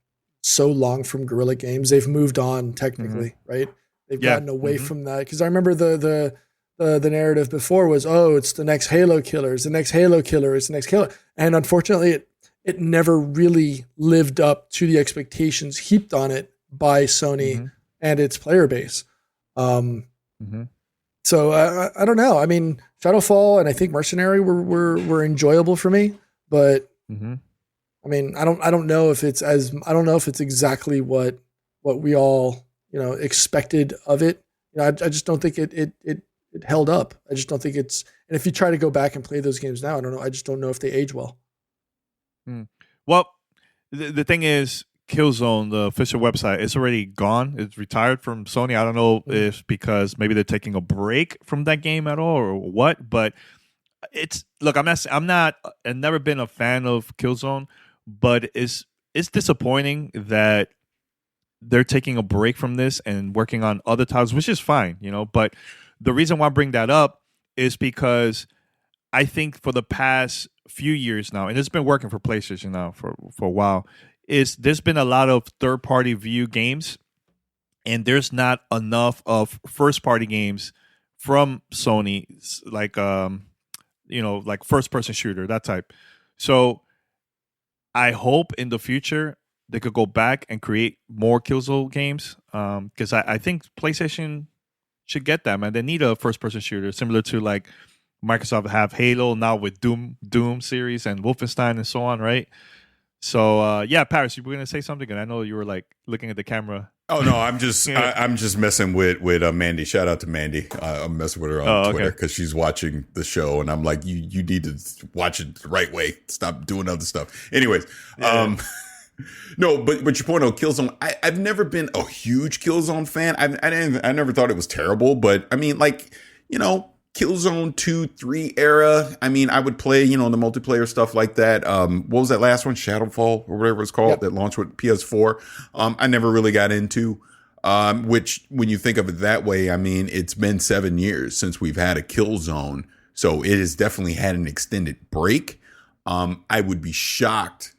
so long from Guerrilla Games. They've moved on technically, right? They've gotten away from that, because I remember the narrative before was, oh, it's the next Halo killer, it's the next Halo killer, it's the next killer, and unfortunately, it never really lived up to the expectations heaped on it by Sony and its player base. So I don't know. I mean, Shadowfall and I think Mercenary were enjoyable for me, but I mean, I don't know if it's exactly what we all expected of it. I just don't think it held up. I just don't think it's. And if you try to go back and play those games now, I don't know. I just don't know if they age well. Well, the thing is, Killzone, the official website, it's already gone. It's retired from Sony. I don't know if because maybe they're taking a break from that game at all or what. But I've never been a fan of Killzone, but it's disappointing that they're taking a break from this and working on other titles, which is fine, But the reason why I bring that up is because I think for the past few years now, and it's been working for PlayStation now for a while, is there's been a lot of third-party view games, and there's not enough of first-party games from Sony, like like first-person shooter, that type. So I hope in the future they could go back and create more Killzone games, because I think PlayStation should get that, man. They need a first-person shooter similar to like Microsoft have Halo now with Doom series and Wolfenstein and so on, right? So Paris, you were gonna say something, and I know you were like looking at the camera. Oh no, I'm just messing with Mandy. Shout out to Mandy. I'm messing with her on Twitter because she's watching the show, and I'm like, you need to watch it the right way. Stop doing other stuff. Anyways, no, but your point on Killzone, I've never been a huge Killzone fan. I never thought it was terrible, but I mean, like, Killzone 2, 3 era. I mean, I would play, the multiplayer stuff like that. What was that last one? Shadowfall or whatever it's called that launched with PS4. I never really got into, which when you think of it that way, I mean, it's been 7 years since we've had a Killzone. So it has definitely had an extended break. I would be shocked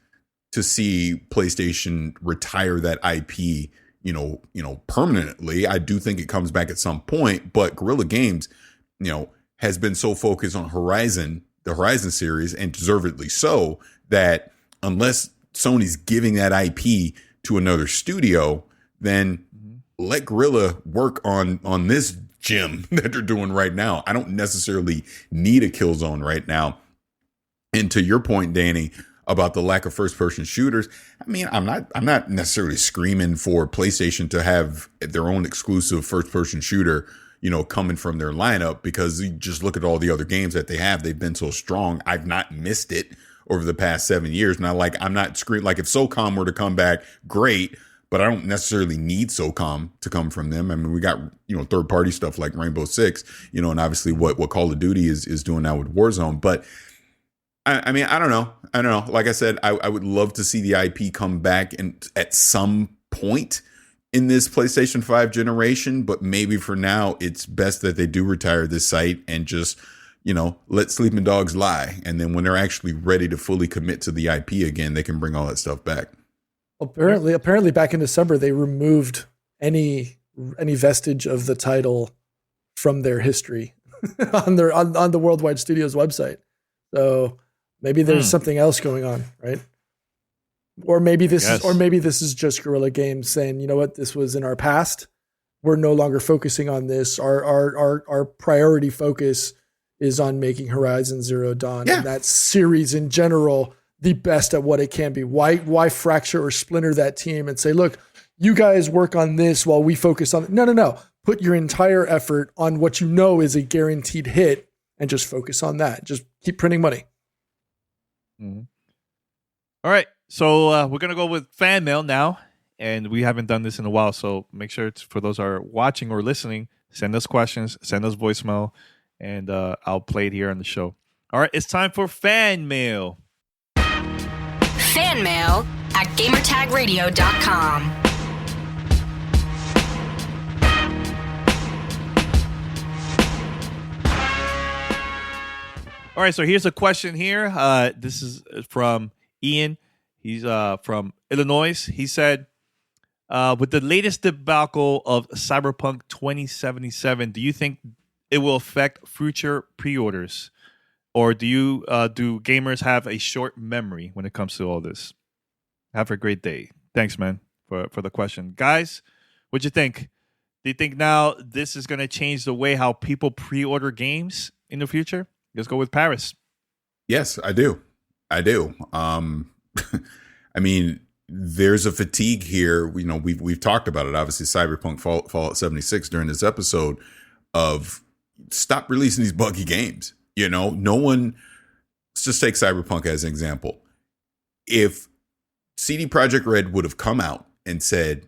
to see PlayStation retire that IP, permanently. I do think it comes back at some point, but Guerrilla Games, has been so focused on the Horizon series, and deservedly so, that unless Sony's giving that IP to another studio, then let Guerrilla work on this gem that they're doing right now. I don't necessarily need a Killzone right now. And to your point, Danny, about the lack of first-person shooters, I mean, I'm not necessarily screaming for PlayStation to have their own exclusive first-person shooter, coming from their lineup, because you just look at all the other games that they have. They've been so strong. I've not missed it over the past 7 years. Now, like, I'm not screaming, like, if SOCOM were to come back, great, but I don't necessarily need SOCOM to come from them. I mean, we got, third party stuff like Rainbow Six, and obviously what Call of Duty is doing now with Warzone. But I mean, I don't know. Like I said, I would love to see the IP come back and at some point in this PlayStation 5 generation, but maybe for now, it's best that they do retire this site and just, let sleeping dogs lie. And then when they're actually ready to fully commit to the IP again, they can bring all that stuff back. Apparently back in December, they removed any vestige of the title from their history on the Worldwide Studios website. So maybe there's something else going on, right? Or maybe this is just Guerrilla Games saying, you know what, this was in our past. We're no longer focusing on this. Our priority focus is on making Horizon Zero Dawn and that series in general the best at what it can be. Why fracture or splinter that team and say, look, you guys work on this while we focus on it. No. Put your entire effort on what you know is a guaranteed hit and just focus on that. Just keep printing money. Mm-hmm. All right. So we're going to go with fan mail now, and we haven't done this in a while, so make sure for those who are watching or listening, send us questions, send us voicemail, and I'll play it here on the show. All right, it's time for fan mail. Fan mail at gamertagradio.com. All right, so here's a question here. This is from Ian. He's from Illinois. He said, with the latest debacle of Cyberpunk 2077, do you think it will affect future pre-orders? Or do gamers have a short memory when it comes to all this? Have a great day. Thanks, man, for the question. Guys, what'd you think? Do you think now this is going to change the way how people pre-order games in the future? Let's go with Paris. Yes, I do. I mean, there's a fatigue here. You know, we've talked about it. Obviously, Cyberpunk Fallout 76 during this episode of stop releasing these buggy games. You know, no one. Let's just take Cyberpunk as an example. If CD Projekt Red would have come out and said,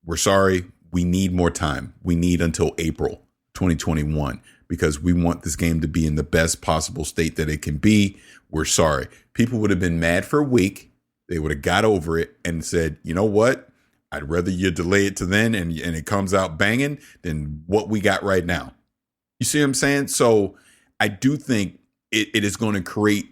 "We're sorry, we need more time. We need until April 2021." Because we want this game to be in the best possible state that it can be. We're sorry. People would have been mad for a week. They would have got over it and said, you know what? I'd rather you delay it to then and it comes out banging than what we got right now. You see what I'm saying? So I do think it is going to create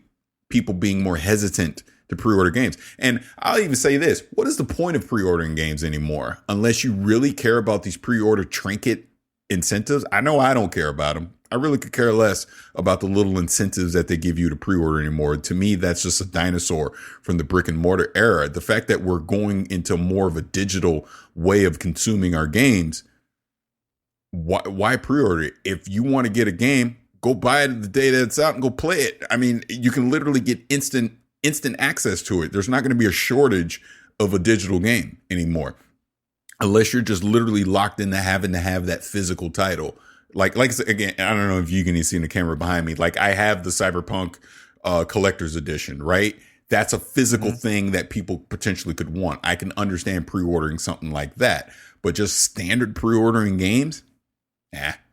people being more hesitant to pre-order games. And I'll even say this. What is the point of pre-ordering games anymore? Unless you really care about these pre-order trinket incentives. I know I don't care about them. I really could care less about the little incentives that they give you to pre-order anymore. To me, that's just a dinosaur from the brick and mortar era. The fact that we're going into more of a digital way of consuming our games, why pre-order it? If you want to get a game, go buy it the day that it's out and go play it. I mean, you can literally get instant access to it. There's not going to be a shortage of a digital game anymore. Unless you're just literally locked into having to have that physical title. Like again, I don't know if you can see the camera behind me. Like I have the Cyberpunk collector's edition, right? That's a physical thing that people potentially could want. I can understand pre-ordering something like that, but just standard pre-ordering games,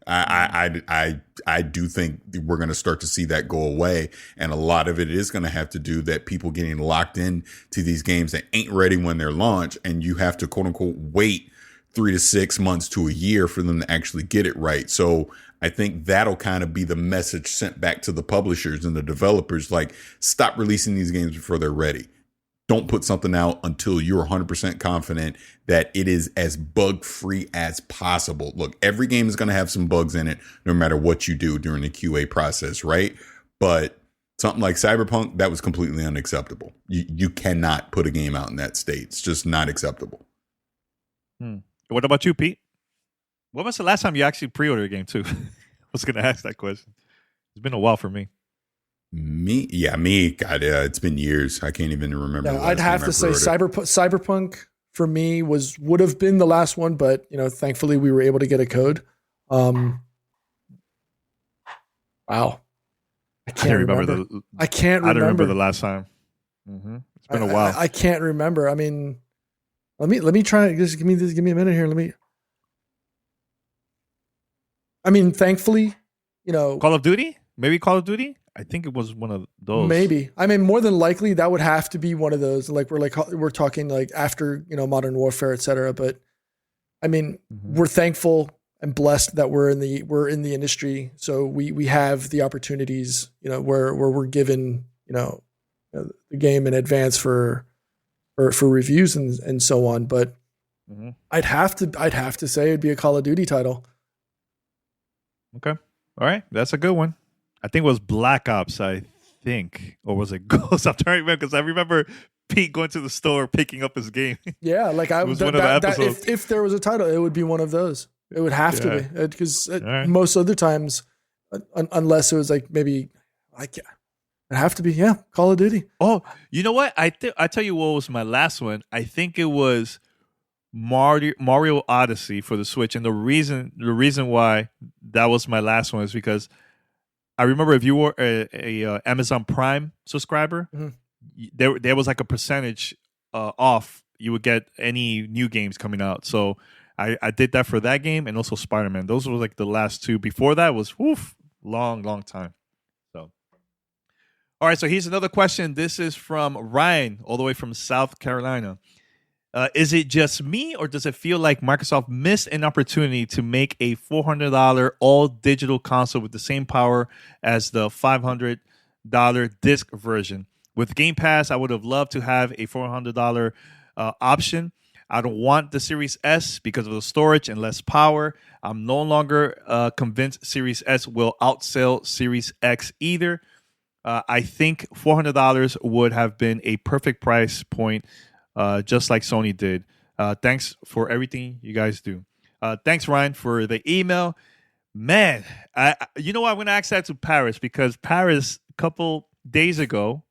I do think we're going to start to see that go away. And a lot of it is going to have to do that people getting locked in to these games that ain't ready when they're launched. And you have to, quote unquote, wait 3 to 6 months to a year for them to actually get it right. So I think that'll kind of be the message sent back to the publishers and the developers. Like, stop releasing these games before they're ready. Don't put something out until you're 100% confident that it is as bug-free as possible. Look, every game is going to have some bugs in it, no matter what you do during the QA process, right? But something like Cyberpunk, that was completely unacceptable. You cannot put a game out in that state. It's just not acceptable. What about you, Pete? When was the last time you actually pre-ordered a game, too? I was going to ask that question. It's been a while for me. Me. God, it's been years. I can't even remember. Yeah, I'd have to say Cyberpunk for me would have been the last one, but thankfully we were able to get a code. Wow, I can't remember. I can't remember the last time. It's been a while. I can't remember. I mean, let me try. Just give me a minute here. I mean, thankfully, Call of Duty. Maybe Call of Duty. I think it was one of those. Maybe. I mean, more than likely, that would have to be one of those. We're talking like after Modern Warfare, etc. But I mean, we're thankful and blessed that we're in the industry, so we have the opportunities, where we're given the game in advance for reviews and so on. But I'd have to say it'd be a Call of Duty title. Okay, all right, that's a good one. I think it was Black Ops, or was it Ghost? I'm trying to remember because I remember Pete going to the store picking up his game. Yeah, like it was one of the episodes. If there was a title, it would be one of those. It would have to be, because most other times, unless it was like maybe it'd have to be Call of Duty. Oh, you know what? I tell you what was my last one. I think it was Mario Odyssey for the Switch, and the reason why that was my last one is because I remember if you were a Amazon Prime subscriber, there was like a percentage off. You would get any new games coming out. So I did that for that game and also Spider-Man. Those were like the last two. Before that was long time. So, All right, so here's another question. This is from Ryan, all the way from South Carolina. Is it just me, or does it feel like Microsoft missed an opportunity to make a $400 all-digital console with the same power as the $500 disc version? With Game Pass, I would have loved to have a $400 option. I don't want the Series S because of the storage and less power. I'm no longer convinced Series S will outsell Series X either. I think $400 would have been a perfect price point, just like Sony did. Thanks for everything you guys do. Thanks, Ryan, for the email. Man, you know what? I'm going to ask that to Paris, because Paris, a couple days ago.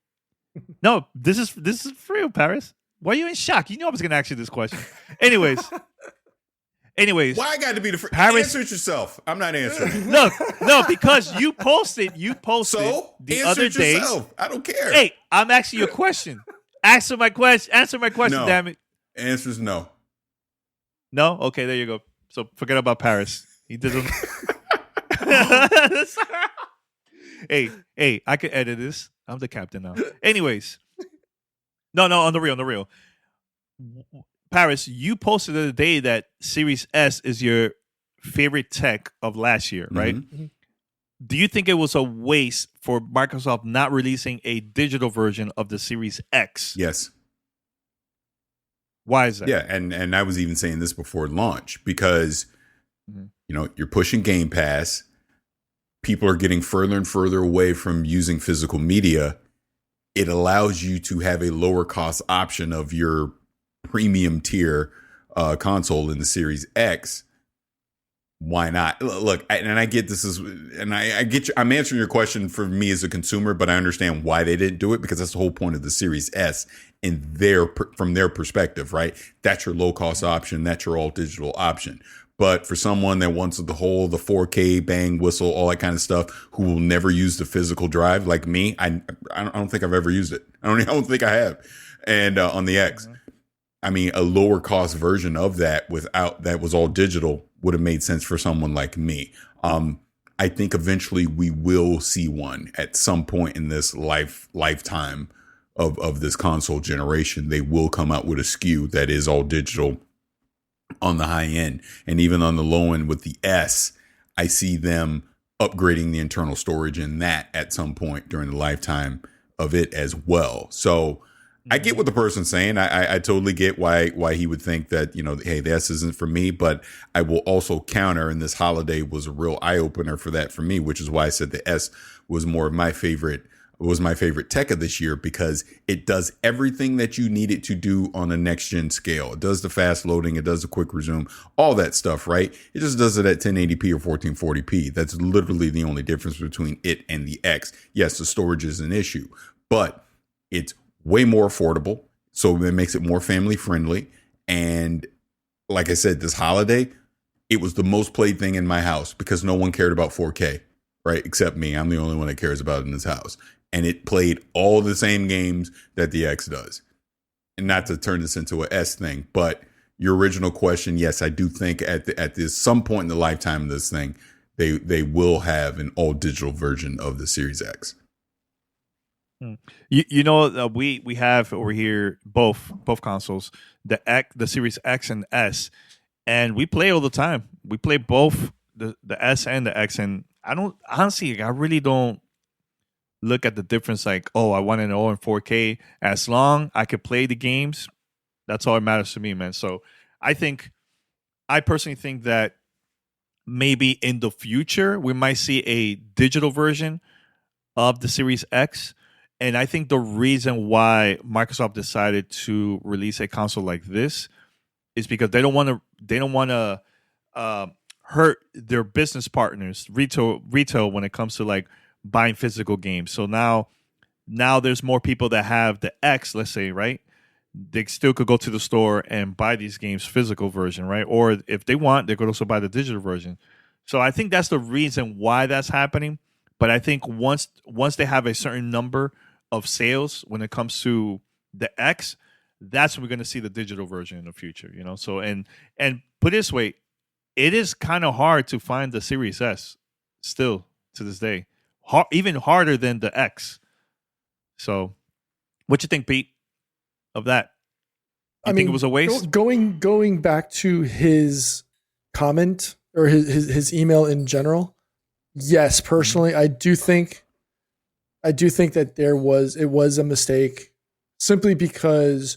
No, this is for real, Paris. Why are you in shock? You know I was going to ask you this question. Anyways. Why I got to be the Paris? Answer it yourself. I'm not answering. No, because you posted So the answer other it day. yourself. I don't care. Hey, I'm asking you a question. Answer my question. No. Damn it. Answer is no. No? Okay, there you go. So forget about Paris. He doesn't. Hey, I can edit this. I'm the captain now. Anyways. No, on the real. Paris, you posted the other day that Series S is your favorite tech of last year, right? Mm-hmm. Do you think it was a waste for Microsoft not releasing a digital version of the Series X? Yes. Why is that? Yeah, and I was even saying this before launch, because you're pushing Game Pass. People are getting further and further away from using physical media. It allows you to have a lower cost option of your premium tier console in the Series X. Why not? Look, I get this is, and I get you. I'm answering your question for me as a consumer, but I understand why they didn't do it, because that's the whole point of the Series S from their perspective, right? That's your low cost option. That's your all digital option. But for someone that wants the 4K bang whistle, all that kind of stuff, who will never use the physical drive like me, I don't think I've ever used it. I don't think I have. And on the X, I mean, a lower cost version of that that was all digital would have made sense for someone like me. I think eventually we will see one at some point in this lifetime of this console generation. They will come out with a SKU that is all digital on the high end, and even on the low end with the S, I see them upgrading the internal storage in that at some point during the lifetime of it as well. So I get what the person's saying. I totally get why he would think that, hey, the S isn't for me, but I will also counter, and this holiday was a real eye opener for that for me, which is why I said the S was my favorite tech of this year, because it does everything that you need it to do on a next gen scale. It does the fast loading, it does the quick resume, all that stuff, right? It just does it at 1080p or 1440p. That's literally the only difference between it and the X. Yes, the storage is an issue, but it's way more affordable, so it makes it more family friendly. And like I said, this holiday, it was the most played thing in my house, because no one cared about 4K, right? Except me. I'm the only one that cares about it in this house. And it played all the same games that the X does. And not to turn this into a S thing, but your original question, yes, I do think at this some point in the lifetime of this thing, they will have an all digital version of the Series X. We have over here both consoles, the Series X and S, and we play all the time. We play both the S and the X, and I really don't look at the difference like, oh, I want it all in 4K. As long I could play the games, that's all that matters to me, man. So I personally think that maybe in the future we might see a digital version of the Series X. And I think the reason why Microsoft decided to release a console like this is because they don't want to hurt their business partners, retail when it comes to like buying physical games. So now there's more people that have the X, let's say, right? They still could go to the store and buy these games physical version, right? Or if they want, they could also buy the digital version. So I think that's the reason why that's happening. But I think once they have a certain number of sales when it comes to the X, that's when we're going to see the digital version in the future, So and put it this way, it is kind of hard to find the Series S still to this day. Even harder than the X. So, what you think, Pete, of that? I Think mean, it was a waste? Going back to his comment or his email in general, yes, personally, I do think that it was a mistake simply because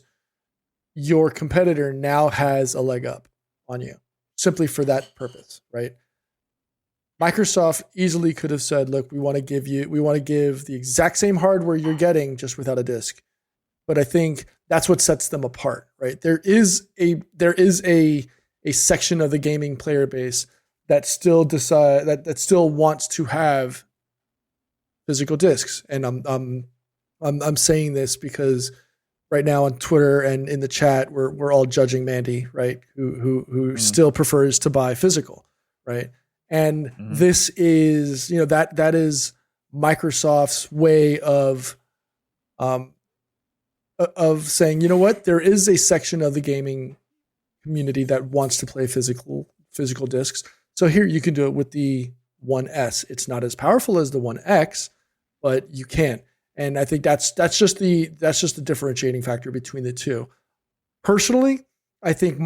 your competitor now has a leg up on you simply for that purpose, right? Microsoft easily could have said, look, we want to give the exact same hardware you're getting just without a disc. But I think that's what sets them apart, right? There is a section of the gaming player base that still that still wants to have physical discs. And I'm saying this because right now on Twitter and in the chat, we're all judging Mandy, right? Who still prefers to buy physical, right? And this is, that is Microsoft's way of saying, you know what, there is a section of the gaming community that wants to play physical discs. So here you can do it with the One S. It's not as powerful as the One X, but you can. And I think that's just the differentiating factor between the two. Personally, I think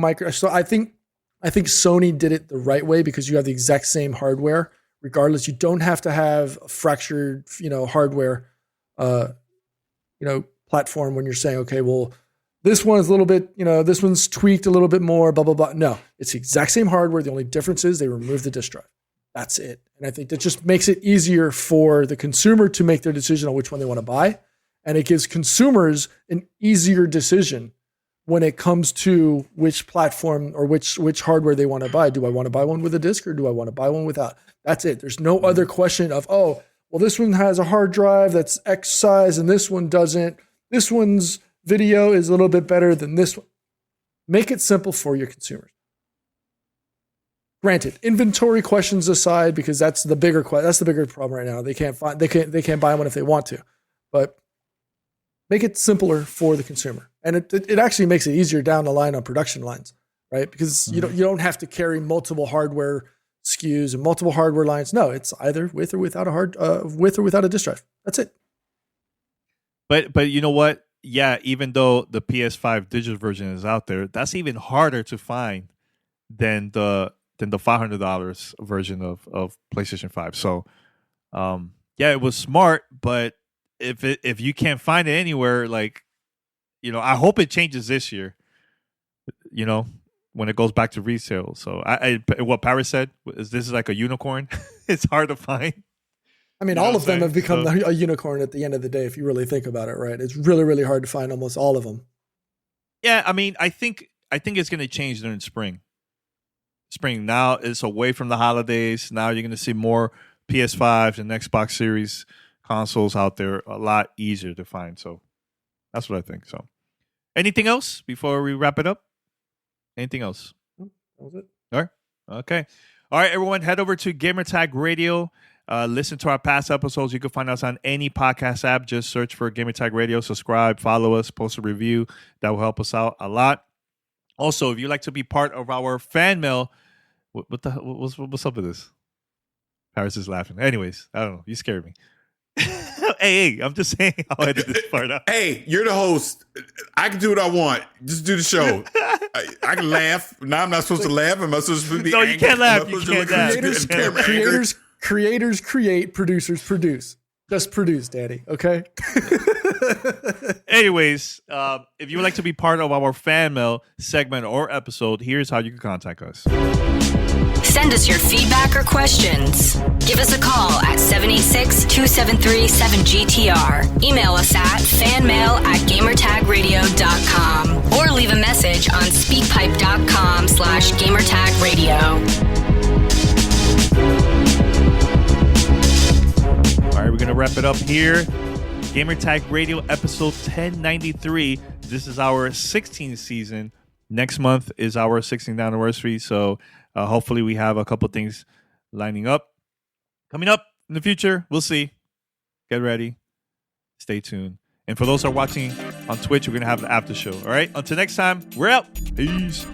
I think Sony did it the right way because you have the exact same hardware. Regardless, you don't have to have a fractured, hardware, platform when you're saying, okay, well, this one is a little bit, this one's tweaked a little bit more, blah, blah, blah. No, it's the exact same hardware. The only difference is they remove the disk drive. That's it. And I think that just makes it easier for the consumer to make their decision on which one they want to buy. And it gives consumers an easier decision when it comes to which platform or which hardware they want to buy. Do I want to buy one with a disc or do I want to buy one without? That's it. There's no other question of, oh, well, this one has a hard drive that's X size and this one doesn't. This one's video is a little bit better than this one. Make it simple for your consumers. Granted, inventory questions aside, because that's the bigger problem right now. They can't buy one if they want to, but make it simpler for the consumer. And it actually makes it easier down the line on production lines, right? Because you don't have to carry multiple hardware SKUs and multiple hardware lines. No, it's either with or without a disk drive. That's it. But you know what? Yeah, even though the PS5 digital version is out there, that's even harder to find than the $500 version of PlayStation 5. So, yeah, it was smart, but if you can't find it anywhere, I hope it changes this year. When it goes back to resale. So, what Paris said is this is like a unicorn. It's hard to find. I mean, all of them have become a unicorn at the end of the day, if you really think about it, right? It's really, really hard to find almost all of them. Yeah, I mean, I think it's going to change during spring. Now it's away from the holidays. Now you're going to see more PS5s and Xbox Series consoles out there, a lot easier to find. So that's what I think. So anything else before we wrap it up? Anything else? That was it. All right. Okay. All right, everyone, head over to Gamertag Radio. Listen to our past episodes. You can find us on any podcast app. Just search for Gamertag Radio. Subscribe, follow us, post a review. That will help us out a lot. Also, if you'd like to be part of our fan mail, what's up with this? Paris is laughing. Anyways, I don't know. You scared me. Hey, I'm just saying I'll edit this part out. Hey, you're the host. I can do what I want. Just do the show. I can laugh. Now I'm not supposed to laugh. Am I supposed to be angry? You can't laugh. You can't laugh. Creators create, producers produce. Just produce, Daddy. Okay? Anyways, if you would like to be part of our fan mail segment or episode, here's how you can contact us. Send us your feedback or questions. Give us a call at 786-273-7GTR. Email us at fanmail@gamertagradio.com or leave a message on speakpipe.com/gamertagradio. All right, we're going to wrap it up here. Gamertag Radio episode 1093. This is our 16th season. Next month is our 16th anniversary, so hopefully we have a couple things lining up. Coming up in the future, we'll see. Get ready. Stay tuned. And for those who are watching on Twitch, we're going to have the after show. All right, until next time, we're out. Peace.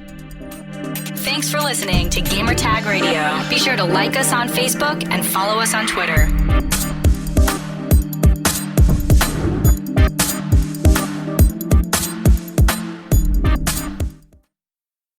Thanks for listening to Gamertag Radio. Be sure to like us on Facebook and follow us on Twitter.